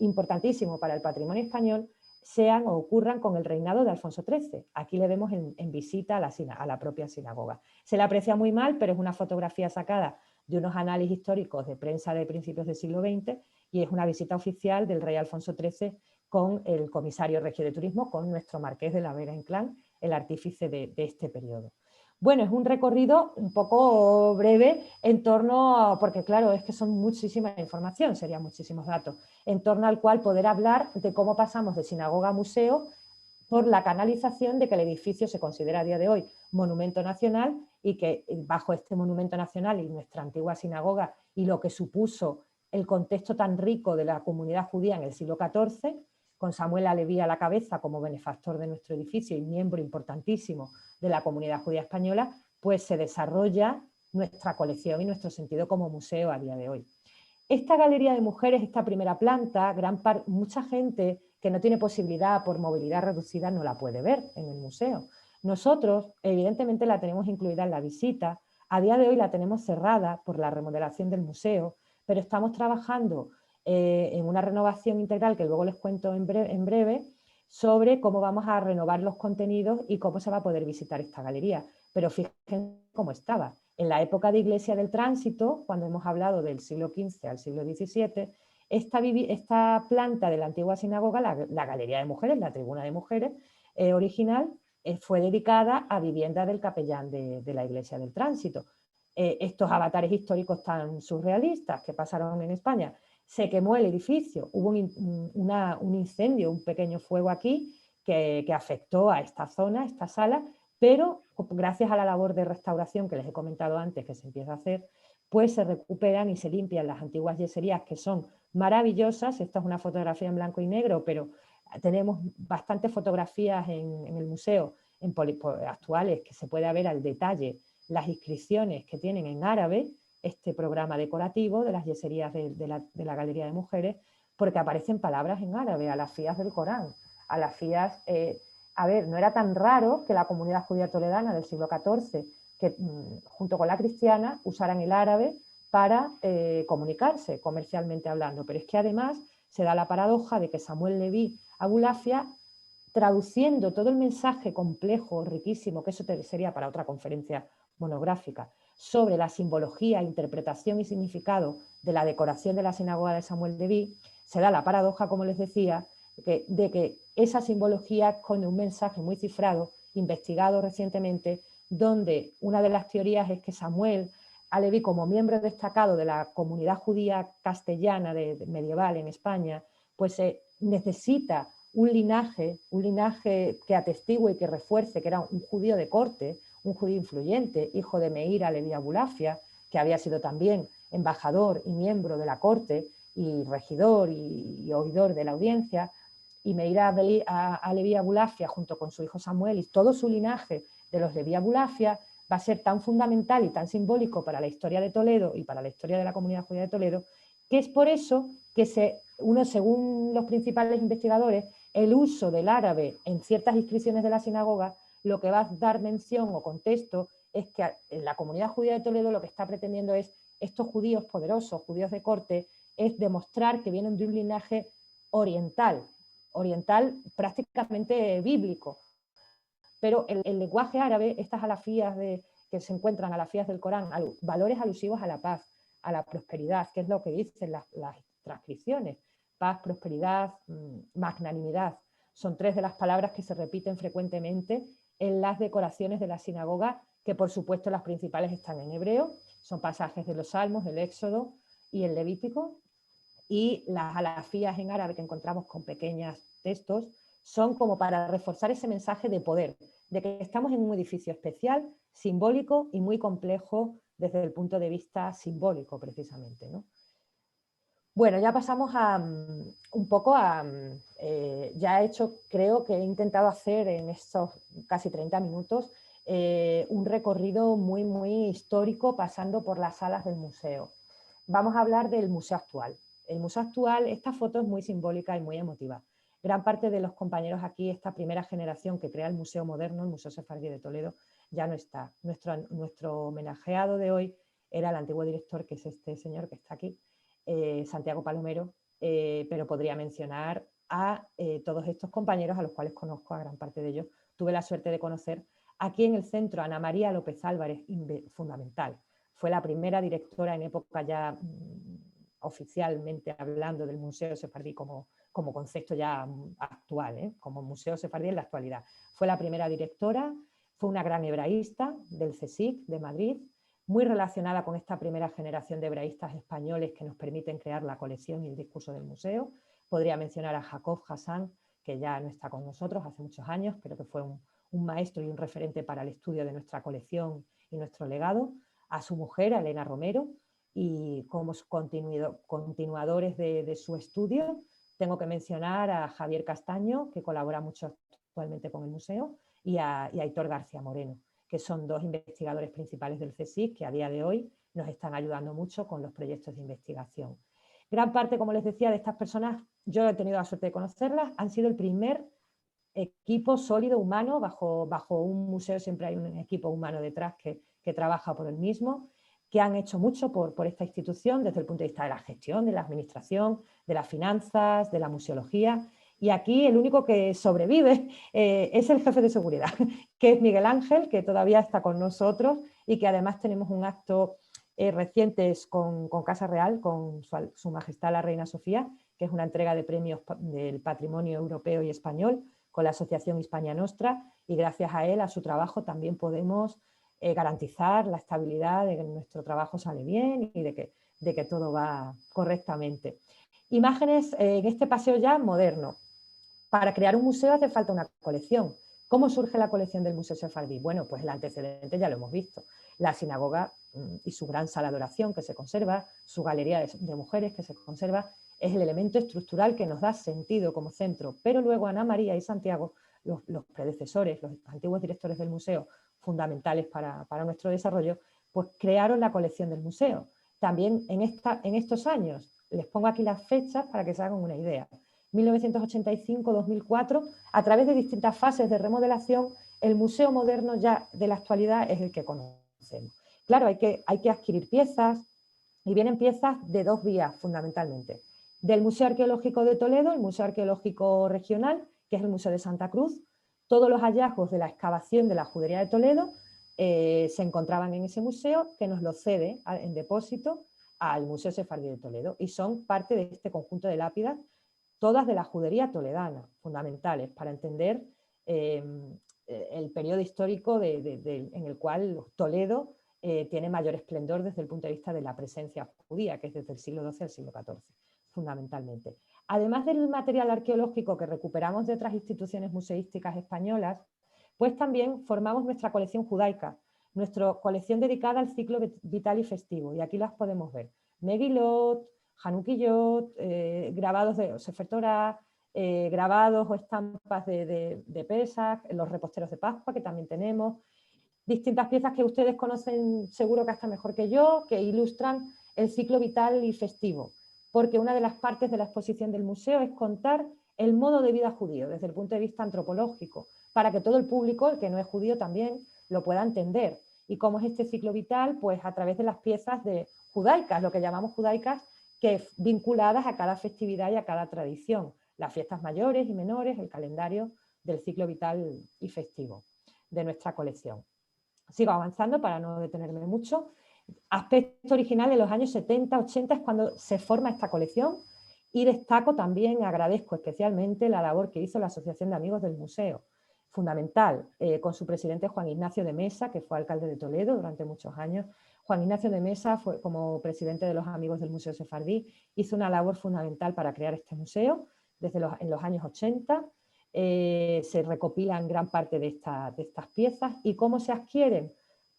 importantísimo para el patrimonio español sean o ocurran con el reinado de Alfonso XIII. Aquí le vemos en visita a la propia sinagoga. Se le aprecia muy mal, pero es una fotografía sacada de unos análisis históricos de prensa de principios del siglo XX y es una visita oficial del rey Alfonso XIII con el comisario regio de turismo, con nuestro Marqués de la Vega Inclán, el artífice de este periodo. Bueno, es un recorrido un poco breve en torno, porque claro, es que son muchísima información, serían muchísimos datos, en torno al cual poder hablar de cómo pasamos de sinagoga a museo por la canalización de que el edificio se considera a día de hoy monumento nacional y que bajo este monumento nacional y nuestra antigua sinagoga y lo que supuso el contexto tan rico de la comunidad judía en el siglo XIV, con Samuel Aleví a la cabeza como benefactor de nuestro edificio y miembro importantísimo de la comunidad judía española, pues se desarrolla nuestra colección y nuestro sentido como museo a día de hoy. Esta galería de mujeres, esta primera planta, mucha gente que no tiene posibilidad por movilidad reducida no la puede ver en el museo. Nosotros, evidentemente, la tenemos incluida en la visita. A día de hoy la tenemos cerrada por la remodelación del museo, pero estamos trabajando en una renovación integral que luego les cuento en breve sobre cómo vamos a renovar los contenidos y cómo se va a poder visitar esta galería. Pero fíjense cómo estaba. En la época de Iglesia del Tránsito, cuando hemos hablado del siglo XV al siglo XVII, esta planta de la antigua sinagoga, la Galería de Mujeres, la Tribuna de Mujeres original, fue dedicada a vivienda del capellán de la Iglesia del Tránsito. Estos avatares históricos tan surrealistas que pasaron en España, se quemó el edificio, hubo un incendio, un pequeño fuego aquí que afectó a esta zona, a esta sala, pero gracias a la labor de restauración que les he comentado antes que se empieza a hacer, pues se recuperan y se limpian las antiguas yeserías que son maravillosas. Esta es una fotografía en blanco y negro, pero tenemos bastantes fotografías en el museo actuales que se puede ver al detalle las inscripciones que tienen en árabe, este programa decorativo de las yeserías de la Galería de Mujeres, porque aparecen palabras en árabe, alafías del Corán, alafías... a ver, no era tan raro que la comunidad judía toledana del siglo XIV, que junto con la cristiana, usaran el árabe para comunicarse comercialmente hablando. Pero es que además se da la paradoja de que Samuel Leví Abulafia, traduciendo todo el mensaje complejo, riquísimo, que eso sería para otra conferencia monográfica, sobre la simbología, interpretación y significado de la decoración de la sinagoga de Samuel Leví, se da la paradoja, como les decía, de que esa simbología esconde un mensaje muy cifrado, investigado recientemente, donde una de las teorías es que Samuel aleví como miembro destacado de la comunidad judía castellana medieval en España, pues necesita un linaje que atestigue y que refuerce que era un judío de corte, un judío influyente, hijo de Meir Aleví Abulafia, que había sido también embajador y miembro de la corte y regidor y oidor de la audiencia, y Meir Aleví Abulafia junto con su hijo Samuel y todo su linaje de los Leví Abulafia va a ser tan fundamental y tan simbólico para la historia de Toledo y para la historia de la comunidad judía de Toledo, que es por eso que según los principales investigadores, el uso del árabe en ciertas inscripciones de la sinagoga lo que va a dar mención o contexto es que en la comunidad judía de Toledo lo que está pretendiendo es, estos judíos poderosos, judíos de corte, es demostrar que vienen de un linaje oriental prácticamente bíblico. Pero el lenguaje árabe, estas alafías que se encuentran, alafías del Corán, valores alusivos a la paz, a la prosperidad, que es lo que dicen las transcripciones: paz, prosperidad, magnanimidad. Son tres de las palabras que se repiten frecuentemente en las decoraciones de la sinagoga, que por supuesto las principales están en hebreo, son pasajes de los Salmos, del Éxodo y el Levítico, y las alafías en árabe que encontramos con pequeños textos son como para reforzar ese mensaje de poder, de que estamos en un edificio especial, simbólico y muy complejo desde el punto de vista simbólico precisamente, ¿no? Bueno, ya pasamos un poco a... ya he hecho, creo que he intentado hacer en estos casi 30 minutos un recorrido muy, muy histórico pasando por las salas del museo. Vamos a hablar del museo actual. El museo actual, esta foto es muy simbólica y muy emotiva. Gran parte de los compañeros aquí, esta primera generación que crea el Museo Moderno, el Museo Sefardí de Toledo, ya no está. Nuestro homenajeado de hoy era el antiguo director, que es este señor que está aquí, Santiago Palomero, pero podría mencionar a todos estos compañeros a los cuales conozco, a gran parte de ellos. Tuve la suerte de conocer aquí en el centro a Ana María López Álvarez, fundamental. Fue la primera directora en época ya oficialmente hablando del Museo Sefardí como concepto ya actual, como Museo Sefardí en la actualidad. Fue la primera directora, fue una gran hebraísta del CSIC de Madrid, muy relacionada con esta primera generación de hebraístas españoles que nos permiten crear la colección y el discurso del museo. Podría mencionar a Jacob Hassan, que ya no está con nosotros hace muchos años, pero que fue un maestro y un referente para el estudio de nuestra colección y nuestro legado, a su mujer, a Elena Romero, y como continuadores de su estudio tengo que mencionar a Javier Castaño, que colabora mucho actualmente con el museo, y a Aitor García Moreno, que son dos investigadores principales del CSIC que a día de hoy nos están ayudando mucho con los proyectos de investigación. Gran parte, como les decía, de estas personas, yo he tenido la suerte de conocerlas, han sido el primer equipo sólido humano. Bajo un museo siempre hay un equipo humano detrás que trabaja por el mismo, que han hecho mucho por esta institución desde el punto de vista de la gestión, de la administración, de las finanzas, de la museología. Y aquí el único que sobrevive es el jefe de seguridad, que es Miguel Ángel, que todavía está con nosotros y que además tenemos un acto reciente con Casa Real, con su Majestad la Reina Sofía, que es una entrega de premios del patrimonio europeo y español con la Asociación Hispania Nostra, y gracias a él, a su trabajo, también podemos garantizar la estabilidad de que nuestro trabajo sale bien y de que todo va correctamente. Imágenes en este paseo ya moderno. Para crear un museo hace falta una colección. ¿Cómo surge la colección del Museo Sefardí? Bueno, pues el antecedente ya lo hemos visto. La sinagoga y su gran sala de oración que se conserva, su galería de mujeres que se conserva, es el elemento estructural que nos da sentido como centro. Pero luego Ana María y Santiago, los predecesores, los antiguos directores del museo, fundamentales para nuestro desarrollo, pues crearon la colección del museo. También en estos años, les pongo aquí las fechas para que se hagan una idea. 1985-2004, a través de distintas fases de remodelación, el museo moderno ya de la actualidad es el que conocemos. Claro, hay que adquirir piezas, y vienen piezas de dos vías fundamentalmente. Del Museo Arqueológico de Toledo, el Museo Arqueológico Regional, que es el Museo de Santa Cruz. Todos los hallazgos de la excavación de la judería de Toledo se encontraban en ese museo, que nos lo cede en depósito al Museo Sefardí de Toledo, y son parte de este conjunto de lápidas, todas de la judería toledana, fundamentales para entender el periodo histórico en el cual Toledo tiene mayor esplendor desde el punto de vista de la presencia judía, que es desde el siglo XII al siglo XIV, fundamentalmente. Además del material arqueológico que recuperamos de otras instituciones museísticas españolas, pues también formamos nuestra colección judaica, nuestra colección dedicada al ciclo vital y festivo, y aquí las podemos ver. Megilot, Hanukkiyot, grabados de Sefer Torah, grabados o estampas de Pesach, los reposteros de Pascua que también tenemos, distintas piezas que ustedes conocen seguro que hasta mejor que yo, que ilustran el ciclo vital y festivo, porque una de las partes de la exposición del museo es contar el modo de vida judío desde el punto de vista antropológico, para que todo el público, el que no es judío también, lo pueda entender. Y cómo es este ciclo vital, pues a través de las piezas judaicas, lo que llamamos judaicas, que vinculadas a cada festividad y a cada tradición, las fiestas mayores y menores, el calendario del ciclo vital y festivo de nuestra colección. Sigo avanzando para no detenerme mucho. Aspecto original de los años 70, 80 es cuando se forma esta colección, y destaco también, agradezco especialmente la labor que hizo la Asociación de Amigos del Museo, fundamental, con su presidente Juan Ignacio de Mesa, que fue alcalde de Toledo durante muchos años. Juan Ignacio de Mesa, fue, como presidente de los Amigos del Museo Sefardí, hizo una labor fundamental para crear este museo en los años 80. Se recopilan gran parte de estas piezas. ¿Y cómo se adquieren?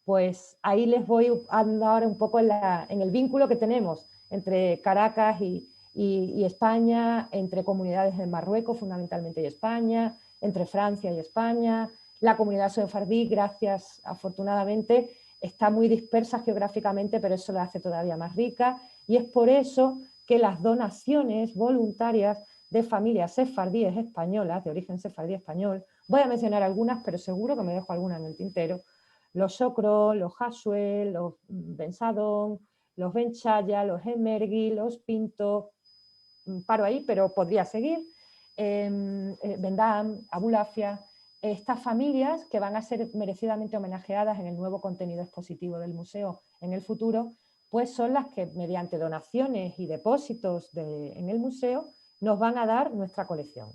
Pues ahí les voy a dar un poco en el vínculo que tenemos entre Caracas y España, entre comunidades de Marruecos fundamentalmente y España, entre Francia y España. La comunidad sefardí, gracias, afortunadamente, está muy dispersa geográficamente, pero eso la hace todavía más rica, y es por eso que las donaciones voluntarias de familias sefardíes españolas, de origen sefardí español, voy a mencionar algunas, pero seguro que me dejo algunas en el tintero: los Socro, los Haswell, los Bensadón, los Benchaya, los Emergui, los Pinto, paro ahí, pero podría seguir, Bendam, Abulafia, estas familias que van a ser merecidamente homenajeadas en el nuevo contenido expositivo del museo en el futuro, pues son las que mediante donaciones y depósitos en el museo nos van a dar nuestra colección.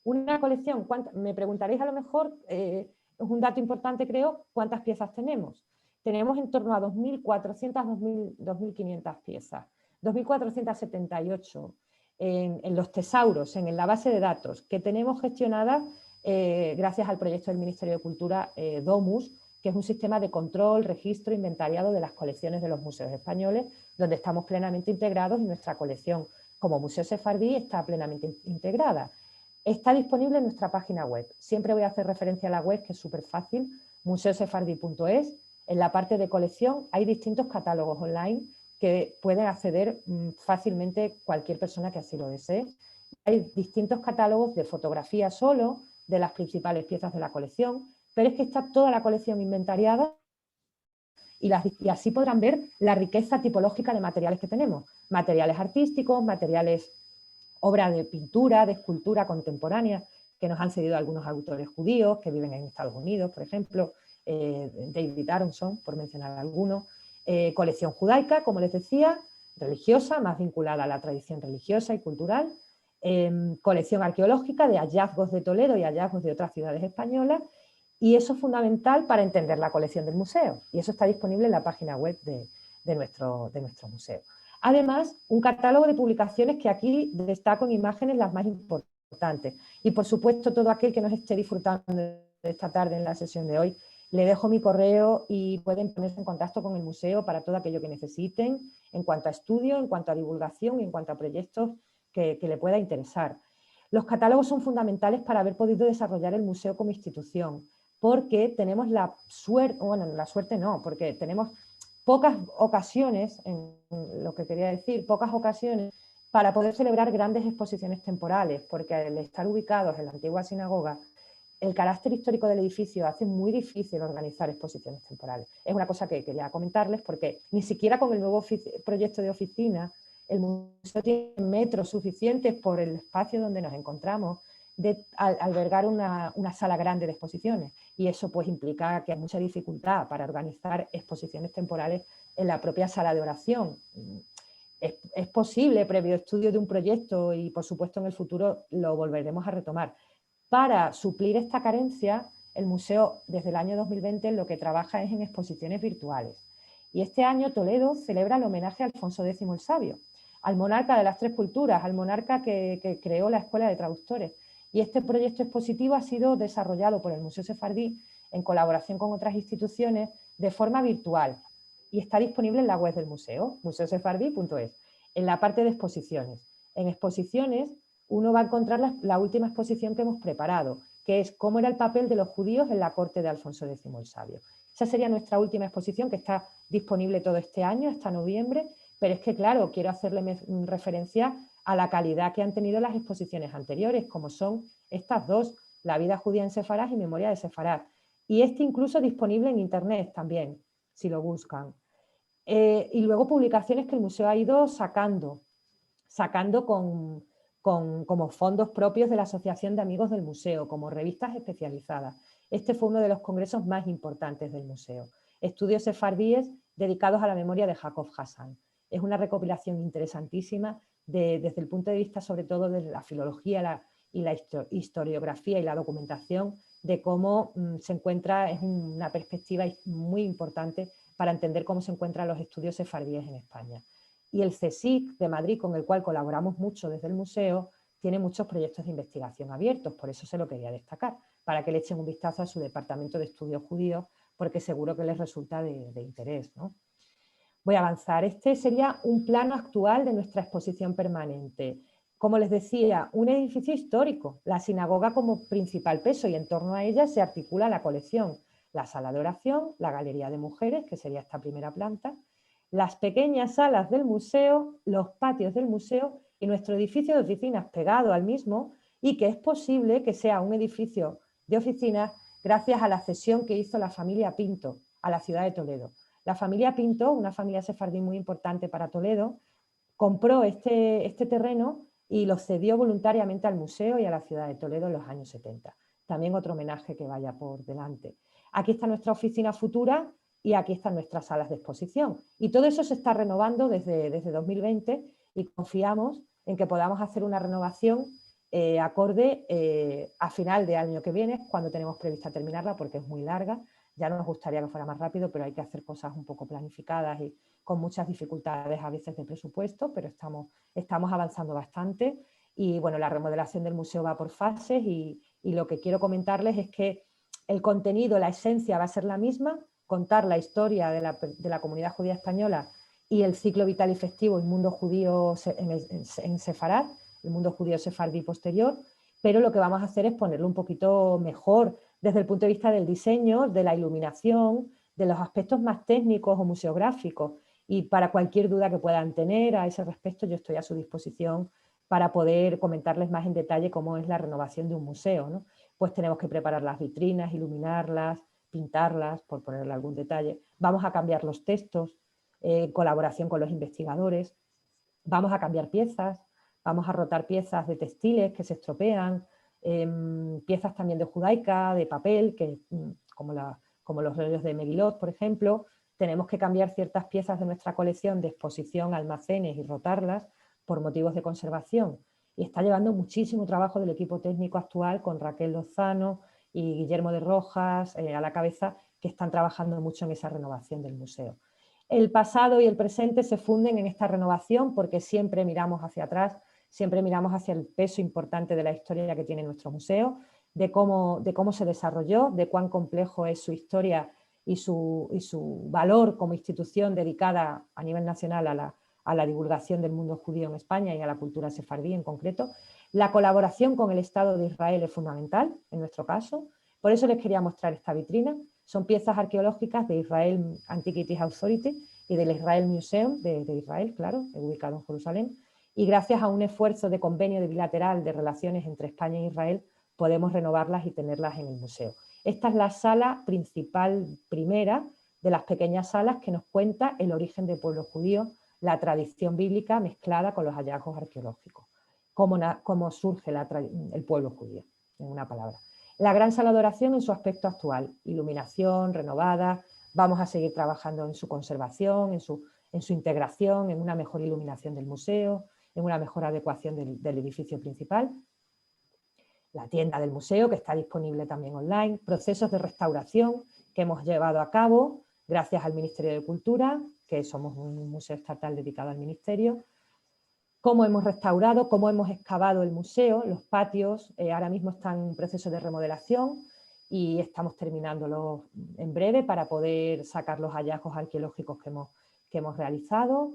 Una colección, me preguntaréis a lo mejor, es un dato importante creo, ¿cuántas piezas tenemos? Tenemos en torno a 2.400, 2.500 piezas, 2.478 en los tesauros, en la base de datos, que tenemos gestionada gracias al proyecto del Ministerio de Cultura Domus, que es un sistema de control, registro, inventariado de las colecciones de los museos españoles, donde estamos plenamente integrados y nuestra colección como Museo Sefardí está plenamente integrada. Está disponible en nuestra página web. Siempre voy a hacer referencia a la web, que es súper fácil, museosefardí.es. En la parte de colección hay distintos catálogos online que pueden acceder fácilmente cualquier persona que así lo desee. Hay distintos catálogos de fotografía solo, de las principales piezas de la colección, pero es que está toda la colección inventariada y así podrán ver la riqueza tipológica de materiales que tenemos. Materiales artísticos, materiales, obra de pintura, de escultura contemporánea, que nos han cedido algunos autores judíos que viven en Estados Unidos, por ejemplo, David Aronson, por mencionar algunos. Colección judaica, como les decía, religiosa, más vinculada a la tradición religiosa y cultural. Colección arqueológica de hallazgos de Toledo y hallazgos de otras ciudades españolas, y eso es fundamental para entender la colección del museo, y eso está disponible en la página web de nuestro museo. Además, un catálogo de publicaciones que aquí destaco en imágenes las más importantes, y por supuesto todo aquel que nos esté disfrutando de esta tarde en la sesión de hoy, le dejo mi correo y pueden ponerse en contacto con el museo para todo aquello que necesiten en cuanto a estudio, en cuanto a divulgación y en cuanto a proyectos que le pueda interesar. Los catálogos son fundamentales para haber podido desarrollar el museo como institución, porque tenemos la suerte, bueno, la suerte no, porque tenemos pocas ocasiones, en lo que quería decir, pocas ocasiones para poder celebrar grandes exposiciones temporales, porque al estar ubicados en la antigua sinagoga, el carácter histórico del edificio hace muy difícil organizar exposiciones temporales. Es una cosa que quería comentarles, porque ni siquiera con el nuevo proyecto de oficina el museo tiene metros suficientes por el espacio donde nos encontramos de albergar una sala grande de exposiciones, y eso pues implica que hay mucha dificultad para organizar exposiciones temporales en la propia sala de oración. Es posible, previo estudio de un proyecto, y por supuesto en el futuro lo volveremos a retomar. Para suplir esta carencia, el museo desde el año 2020 lo que trabaja es en exposiciones virtuales. Y este año Toledo celebra el homenaje a Alfonso X el Sabio, al monarca de las tres culturas, al monarca que creó la Escuela de Traductores. Y este proyecto expositivo ha sido desarrollado por el Museo Sefardí en colaboración con otras instituciones de forma virtual y está disponible en la web del museo, museosefardí.es, en la parte de exposiciones. En exposiciones uno va a encontrar la última exposición que hemos preparado, que es cómo era el papel de los judíos en la corte de Alfonso X el Sabio. Esa sería nuestra última exposición, que está disponible todo este año, hasta noviembre, pero es que, claro, quiero hacerle referencia a la calidad que han tenido las exposiciones anteriores, como son estas dos, La vida judía en Sefarad y Memoria de Sefarad. Y este incluso disponible en internet también, si lo buscan. Y luego publicaciones que el museo ha ido sacando como fondos propios de la Asociación de Amigos del Museo, como revistas especializadas. Este fue uno de los congresos más importantes del museo. Estudios sefardíes dedicados a la memoria de Jacob Hassan. Es una recopilación interesantísima desde el punto de vista sobre todo de la filología y la historiografía y la documentación de cómo se encuentra, es una perspectiva muy importante para entender cómo se encuentran los estudios sefardíes en España. Y el CSIC de Madrid, con el cual colaboramos mucho desde el museo, tiene muchos proyectos de investigación abiertos, por eso se lo quería destacar, para que le echen un vistazo a su departamento de estudios judíos, porque seguro que les resulta de interés, ¿no? Voy a avanzar. Este sería un plano actual de nuestra exposición permanente. Como les decía, un edificio histórico, la sinagoga como principal peso, y en torno a ella se articula la colección, la sala de oración, la galería de mujeres, que sería esta primera planta, las pequeñas salas del museo, los patios del museo y nuestro edificio de oficinas pegado al mismo, y que es posible que sea un edificio de oficinas gracias a la cesión que hizo la familia Pinto a la ciudad de Toledo. La familia Pinto, una familia sefardí muy importante para Toledo, compró este terreno y lo cedió voluntariamente al museo y a la ciudad de Toledo en los años 70. También otro homenaje que vaya por delante. Aquí está nuestra oficina futura y aquí están nuestras salas de exposición. Y todo eso se está renovando desde 2020 y confiamos en que podamos hacer una renovación acorde a final de año que viene, cuando tenemos prevista terminarla, porque es muy larga. Ya nos gustaría que fuera más rápido, pero hay que hacer cosas un poco planificadas y con muchas dificultades a veces de presupuesto, pero estamos avanzando bastante. Y bueno, la remodelación del museo va por fases y lo que quiero comentarles es que el contenido, la esencia va a ser la misma, contar la historia de la comunidad judía española y el ciclo vital y festivo y mundo judío en Sefarad, el mundo judío sefardí posterior, pero lo que vamos a hacer es ponerlo un poquito mejor desde el punto de vista del diseño, de la iluminación, de los aspectos más técnicos o museográficos. Y para cualquier duda que puedan tener a ese respecto, yo estoy a su disposición para poder comentarles más en detalle cómo es la renovación de un museo, ¿no? Pues tenemos que preparar las vitrinas, iluminarlas, pintarlas, por ponerle algún detalle. Vamos a cambiar los textos en colaboración con los investigadores. Vamos a cambiar piezas, vamos a rotar piezas de textiles que se estropean, piezas también de judaica, de papel, como los rollos de Megilot, por ejemplo. Tenemos que cambiar ciertas piezas de nuestra colección de exposición, almacenes y rotarlas por motivos de conservación. Y está llevando muchísimo trabajo del equipo técnico actual con Raquel Lozano y Guillermo de Rojas a la cabeza, que están trabajando mucho en esa renovación del museo. El pasado y el presente se funden en esta renovación porque siempre miramos hacia atrás, siempre miramos hacia el peso importante de la historia que tiene nuestro museo, de cómo se desarrolló, de cuán complejo es su historia y su valor como institución dedicada a nivel nacional a la divulgación del mundo judío en España y a la cultura sefardí en concreto. La colaboración con el Estado de Israel es fundamental en nuestro caso, por eso les quería mostrar esta vitrina. Son piezas arqueológicas de Israel Antiquities Authority y del Israel Museum de Israel, claro, ubicado en Jerusalén, y gracias a un esfuerzo de convenio bilateral de relaciones entre España e Israel podemos renovarlas y tenerlas en el museo. Esta es la sala principal primera de las pequeñas salas que nos cuenta el origen del pueblo judío, la tradición bíblica mezclada con los hallazgos arqueológicos, cómo surge el pueblo judío, en una palabra. La gran sala de oración en su aspecto actual, iluminación renovada, vamos a seguir trabajando en su conservación, en su integración, en una mejor iluminación del museo, en una mejor adecuación del edificio principal. La tienda del museo, que está disponible también online, procesos de restauración que hemos llevado a cabo gracias al Ministerio de Cultura, que somos un museo estatal dedicado al Ministerio, cómo hemos restaurado, cómo hemos excavado el museo, los patios, ahora mismo están en proceso de remodelación y estamos terminándolo en breve para poder sacar los hallazgos arqueológicos que hemos realizado.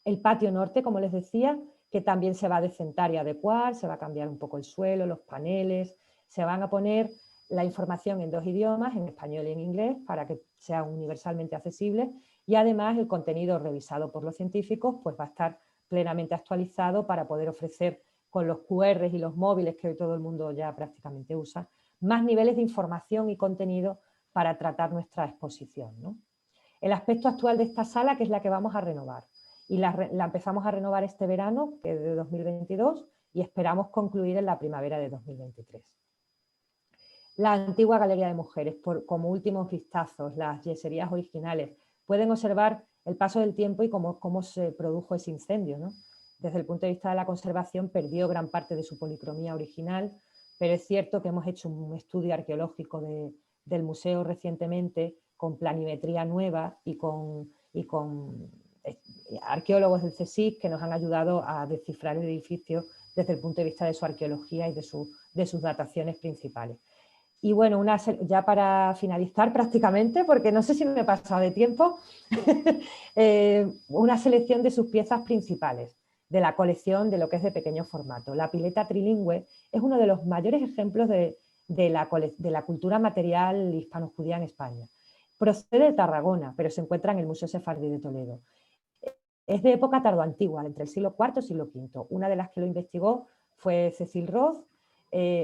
El patio norte, como les decía, que también se va a decentar y adecuar, se va a cambiar un poco el suelo, los paneles, se van a poner la información en 2 idiomas, en español y en inglés, para que sea universalmente accesible, y además el contenido revisado por los científicos pues va a estar plenamente actualizado para poder ofrecer con los QRs y los móviles que hoy todo el mundo ya prácticamente usa, más niveles de información y contenido para tratar nuestra exposición, ¿no? El aspecto actual de esta sala, que es la que vamos a renovar, y la empezamos a renovar este verano, que es de 2022, y esperamos concluir en la primavera de 2023. La antigua Galería de Mujeres, como últimos vistazos, las yeserías originales, pueden observar el paso del tiempo y cómo se produjo ese incendio, ¿no? Desde el punto de vista de la conservación perdió gran parte de su policromía original, pero es cierto que hemos hecho un estudio arqueológico del museo recientemente con planimetría nueva y con arqueólogos del CSIC que nos han ayudado a descifrar el edificio desde el punto de vista de su arqueología y de sus dataciones principales. Y bueno, ya para finalizar prácticamente, porque no sé si me he pasado de tiempo, una selección de sus piezas principales de la colección de lo que es de pequeño formato. La pileta trilingüe es uno de los mayores ejemplos de la cultura material hispano-judía en España. Procede de Tarragona, pero se encuentra en el Museo Sefardí de Toledo. Es de época tardoantigua, entre el siglo IV y siglo V. Una de las que lo investigó fue Cecil Roth,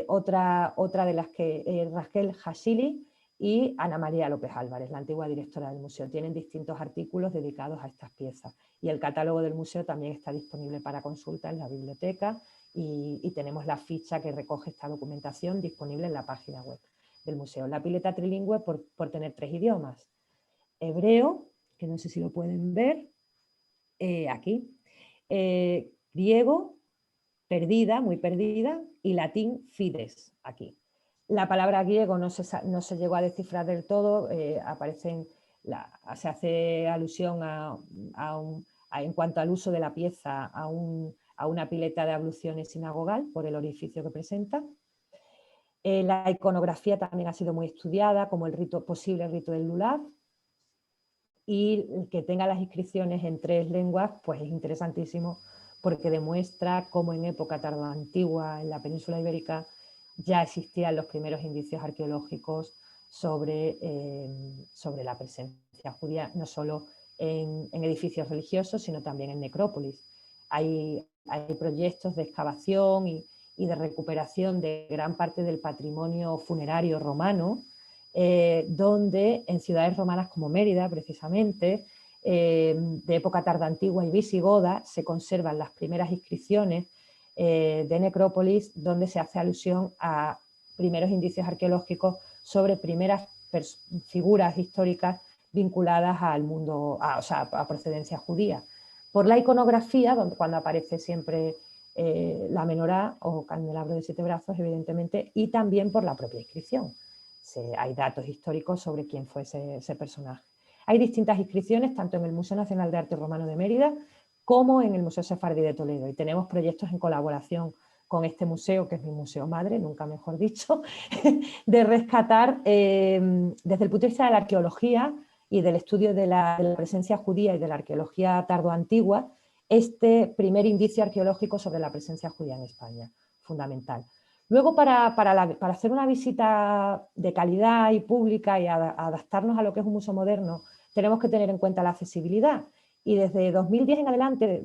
otra de las que Raquel Hashili y Ana María López Álvarez, la antigua directora del museo. Tienen distintos artículos dedicados a estas piezas y el catálogo del museo también está disponible para consulta en la biblioteca y tenemos la ficha que recoge esta documentación disponible en la página web del museo. La pileta trilingüe por tener 3 idiomas. Hebreo, que no sé si lo pueden ver, aquí. Griego, perdida, muy perdida, y latín, fides, aquí. La palabra griego no se llegó a descifrar del todo, se hace alusión en cuanto al uso de la pieza a una pileta de abluciones sinagogal por el orificio que presenta. La iconografía también ha sido muy estudiada, como posible rito del lulav, y que tenga las inscripciones en 3 lenguas, pues es interesantísimo porque demuestra cómo en época tardoantigua en la península ibérica ya existían los primeros indicios arqueológicos sobre la presencia judía, no solo en edificios religiosos, sino también en necrópolis. Hay proyectos de excavación y de recuperación de gran parte del patrimonio funerario romano, donde en ciudades romanas como Mérida, precisamente, de época tardoantigua y visigoda, se conservan las primeras inscripciones de necrópolis donde se hace alusión a primeros indicios arqueológicos sobre primeras figuras históricas vinculadas al mundo, a procedencia judía. Por la iconografía, cuando aparece siempre la menorá o candelabro de 7 brazos, evidentemente, y también por la propia inscripción. Hay datos históricos sobre quién fue ese personaje. Hay distintas inscripciones, tanto en el Museo Nacional de Arte Romano de Mérida como en el Museo Sefardí de Toledo. Y tenemos proyectos en colaboración con este museo, que es mi museo madre, nunca mejor dicho, de rescatar desde el punto de vista de la arqueología y del estudio de la presencia judía y de la arqueología tardoantigua, este primer indicio arqueológico sobre la presencia judía en España, fundamental. Luego, para hacer una visita de calidad y pública y adaptarnos a lo que es un museo moderno, tenemos que tener en cuenta la accesibilidad. Y desde 2010 en adelante,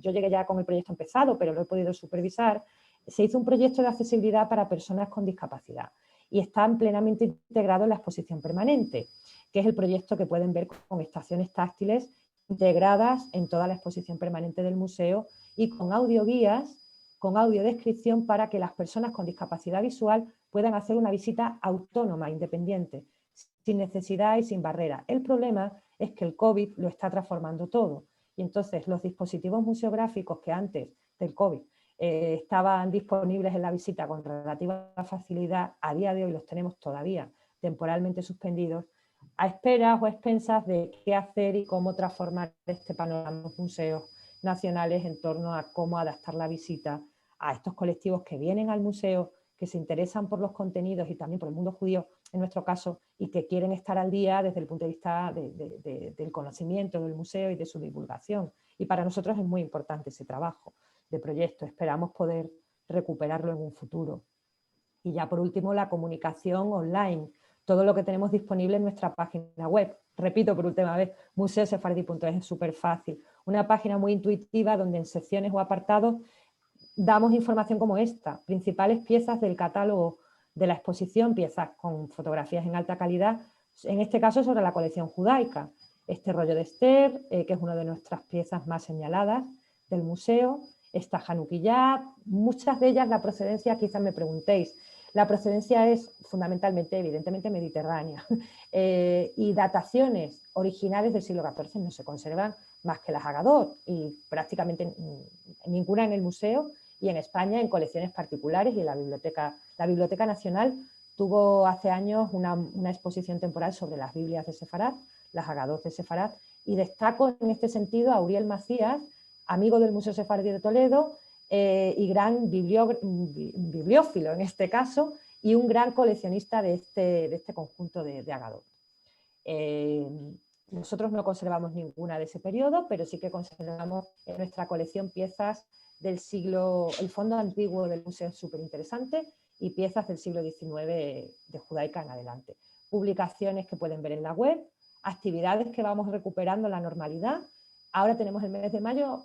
yo llegué ya con el proyecto empezado, pero lo he podido supervisar, se hizo un proyecto de accesibilidad para personas con discapacidad y están plenamente integrados en la exposición permanente, que es el proyecto que pueden ver con estaciones táctiles integradas en toda la exposición permanente del museo y con audioguías, con audiodescripción para que las personas con discapacidad visual puedan hacer una visita autónoma, independiente, sin necesidad y sin barrera. El problema es que el COVID lo está transformando todo y entonces los dispositivos museográficos que antes del COVID estaban disponibles en la visita con relativa facilidad, a día de hoy los tenemos todavía temporalmente suspendidos a esperas o a expensas de qué hacer y cómo transformar este panorama de los museos nacionales en torno a cómo adaptar la visita a estos colectivos que vienen al museo, que se interesan por los contenidos y también por el mundo judío, en nuestro caso, y que quieren estar al día desde el punto de vista del conocimiento del museo y de su divulgación. Y para nosotros es muy importante ese trabajo de proyecto. Esperamos poder recuperarlo en un futuro. Y ya por último, la comunicación online, todo lo que tenemos disponible en nuestra página web. Repito por última vez, museosefardi.es, es súper fácil. Una página muy intuitiva donde en secciones o apartados damos información como esta, principales piezas del catálogo de la exposición, piezas con fotografías en alta calidad, en este caso sobre la colección judaica. Este rollo de Esther, que es una de nuestras piezas más señaladas del museo, esta Hanukkah, muchas de ellas la procedencia, quizás me preguntéis, la procedencia es fundamentalmente, evidentemente, mediterránea y dataciones originales del siglo XIV no se conservan más que las Agadot y prácticamente ninguna en el museo y en España en colecciones particulares y en la Biblioteca Nacional tuvo hace años una exposición temporal sobre las Biblias de Sefarad, las Agadot de Sefarad, y destaco en este sentido a Uriel Macías, amigo del Museo Sefardí de Toledo y gran bibliófilo en este caso, y un gran coleccionista de este conjunto de Agadot. Nosotros no conservamos ninguna de ese periodo, pero sí que conservamos en nuestra colección piezas del siglo, el fondo antiguo del museo es súper interesante, y piezas del siglo XIX de judaica en adelante. Publicaciones que pueden ver en la web, actividades que vamos recuperando la normalidad. Ahora tenemos el mes de mayo,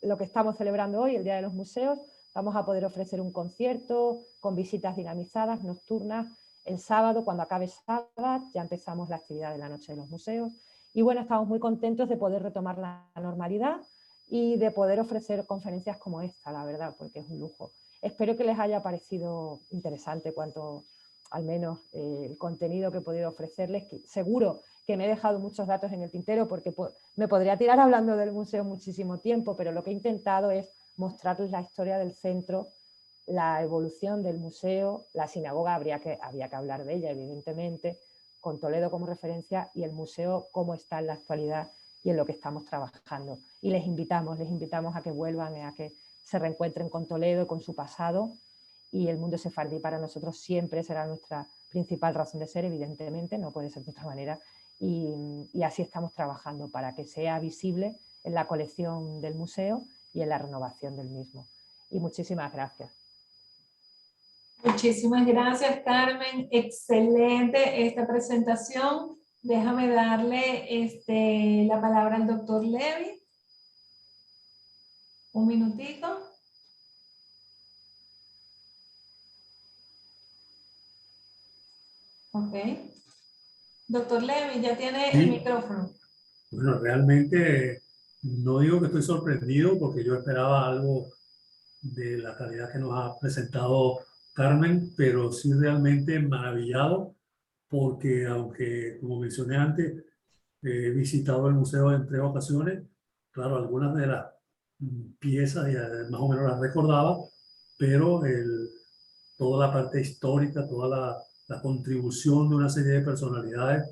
lo que estamos celebrando hoy, el Día de los Museos, vamos a poder ofrecer un concierto con visitas dinamizadas, nocturnas. El sábado, cuando acabe sábado, ya empezamos la actividad de la Noche de los Museos. Y bueno, estamos muy contentos de poder retomar la normalidad y de poder ofrecer conferencias como esta, la verdad, porque es un lujo. Espero que les haya parecido interesante cuanto, al menos, el contenido que he podido ofrecerles. Que seguro que me he dejado muchos datos en el tintero porque me podría tirar hablando del museo muchísimo tiempo, pero lo que he intentado es mostrarles la historia del centro, la evolución del museo, la sinagoga había que hablar de ella, evidentemente, con Toledo como referencia, y el museo cómo está en la actualidad y en lo que estamos trabajando. Y les invitamos a que vuelvan, a que se reencuentren con Toledo, con su pasado, y el mundo sefardí para nosotros siempre será nuestra principal razón de ser, evidentemente, no puede ser de otra manera, y así estamos trabajando para que sea visible en la colección del museo y en la renovación del mismo. Y muchísimas gracias. Muchísimas gracias, Carmen. Excelente esta presentación. Déjame darle la palabra al doctor Levy. Un minutito. Ok. Doctor Levy, ya tiene el micrófono. Bueno, realmente no digo que estoy sorprendido porque yo esperaba algo de la calidad que nos ha presentado Carmen, pero sí realmente maravillado porque aunque, como mencioné antes, he visitado el museo en 3 ocasiones, claro, algunas de las piezas ya más o menos las recordaba, pero toda la parte histórica, toda la contribución de una serie de personalidades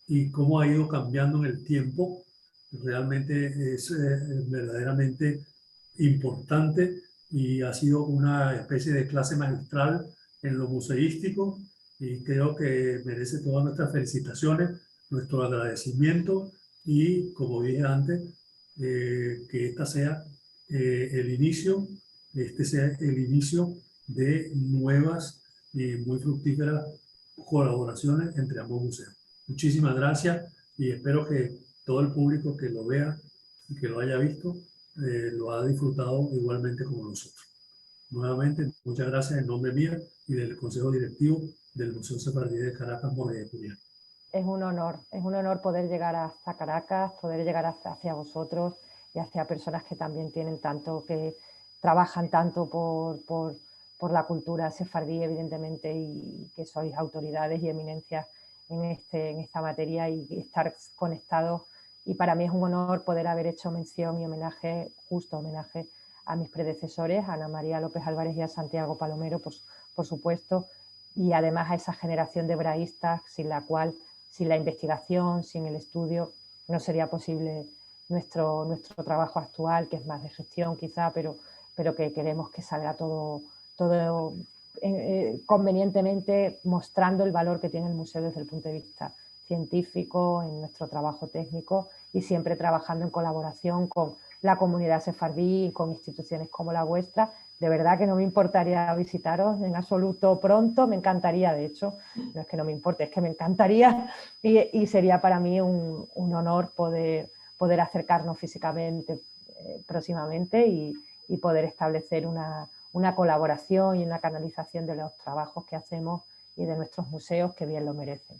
y cómo ha ido cambiando en el tiempo, realmente es verdaderamente importante y ha sido una especie de clase magistral en lo museístico y creo que merece todas nuestras felicitaciones, nuestro agradecimiento y, como dije antes, que esta sea el inicio, este sea el inicio de nuevas y muy fructíferas colaboraciones entre ambos museos. Muchísimas gracias y espero que todo el público que lo vea y que lo haya visto lo ha disfrutado igualmente como nosotros. Nuevamente, muchas gracias en nombre mío y del Consejo Directivo del Museo Sefardí de Caracas, Morey de Julián. Es un honor poder llegar hasta Caracas, poder llegar hacia vosotros y hacia personas que también tienen tanto, que trabajan tanto por la cultura sefardí, evidentemente, y que sois autoridades y eminencias en esta materia y estar conectados. Y para mí es un honor poder haber hecho mención y homenaje, justo homenaje, a mis predecesores, a Ana María López Álvarez y a Santiago Palomero, por supuesto, y además a esa generación de hebraístas sin la cual sin la investigación, sin el estudio, no sería posible nuestro trabajo actual, que es más de gestión quizá, pero que queremos que salga todo convenientemente, mostrando el valor que tiene el museo desde el punto de vista científico, en nuestro trabajo técnico, y siempre trabajando en colaboración con la comunidad sefardí y con instituciones como la vuestra. De verdad que no me importaría visitaros en absoluto pronto, me encantaría, de hecho, no es que no me importe, es que me encantaría, y sería para mí un honor poder acercarnos físicamente próximamente y poder establecer una colaboración y una canalización de los trabajos que hacemos y de nuestros museos, que bien lo merecen.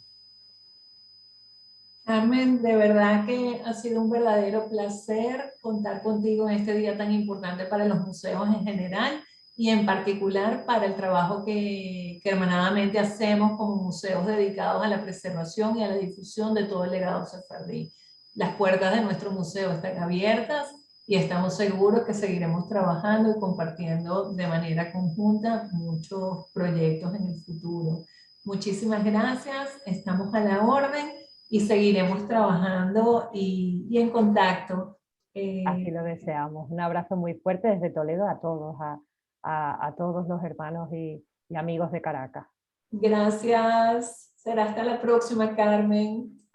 Carmen, de verdad que ha sido un verdadero placer contar contigo en este día tan importante para los museos en general y en particular para el trabajo que hermanadamente hacemos como museos dedicados a la preservación y a la difusión de todo el legado sefardí. Las puertas de nuestro museo están abiertas y estamos seguros que seguiremos trabajando y compartiendo de manera conjunta muchos proyectos en el futuro. Muchísimas gracias, estamos a la orden y seguiremos trabajando y en contacto. Así lo deseamos. Un abrazo muy fuerte desde Toledo a todos, a todos los hermanos y amigos de Caracas. Gracias. Será hasta la próxima, Carmen.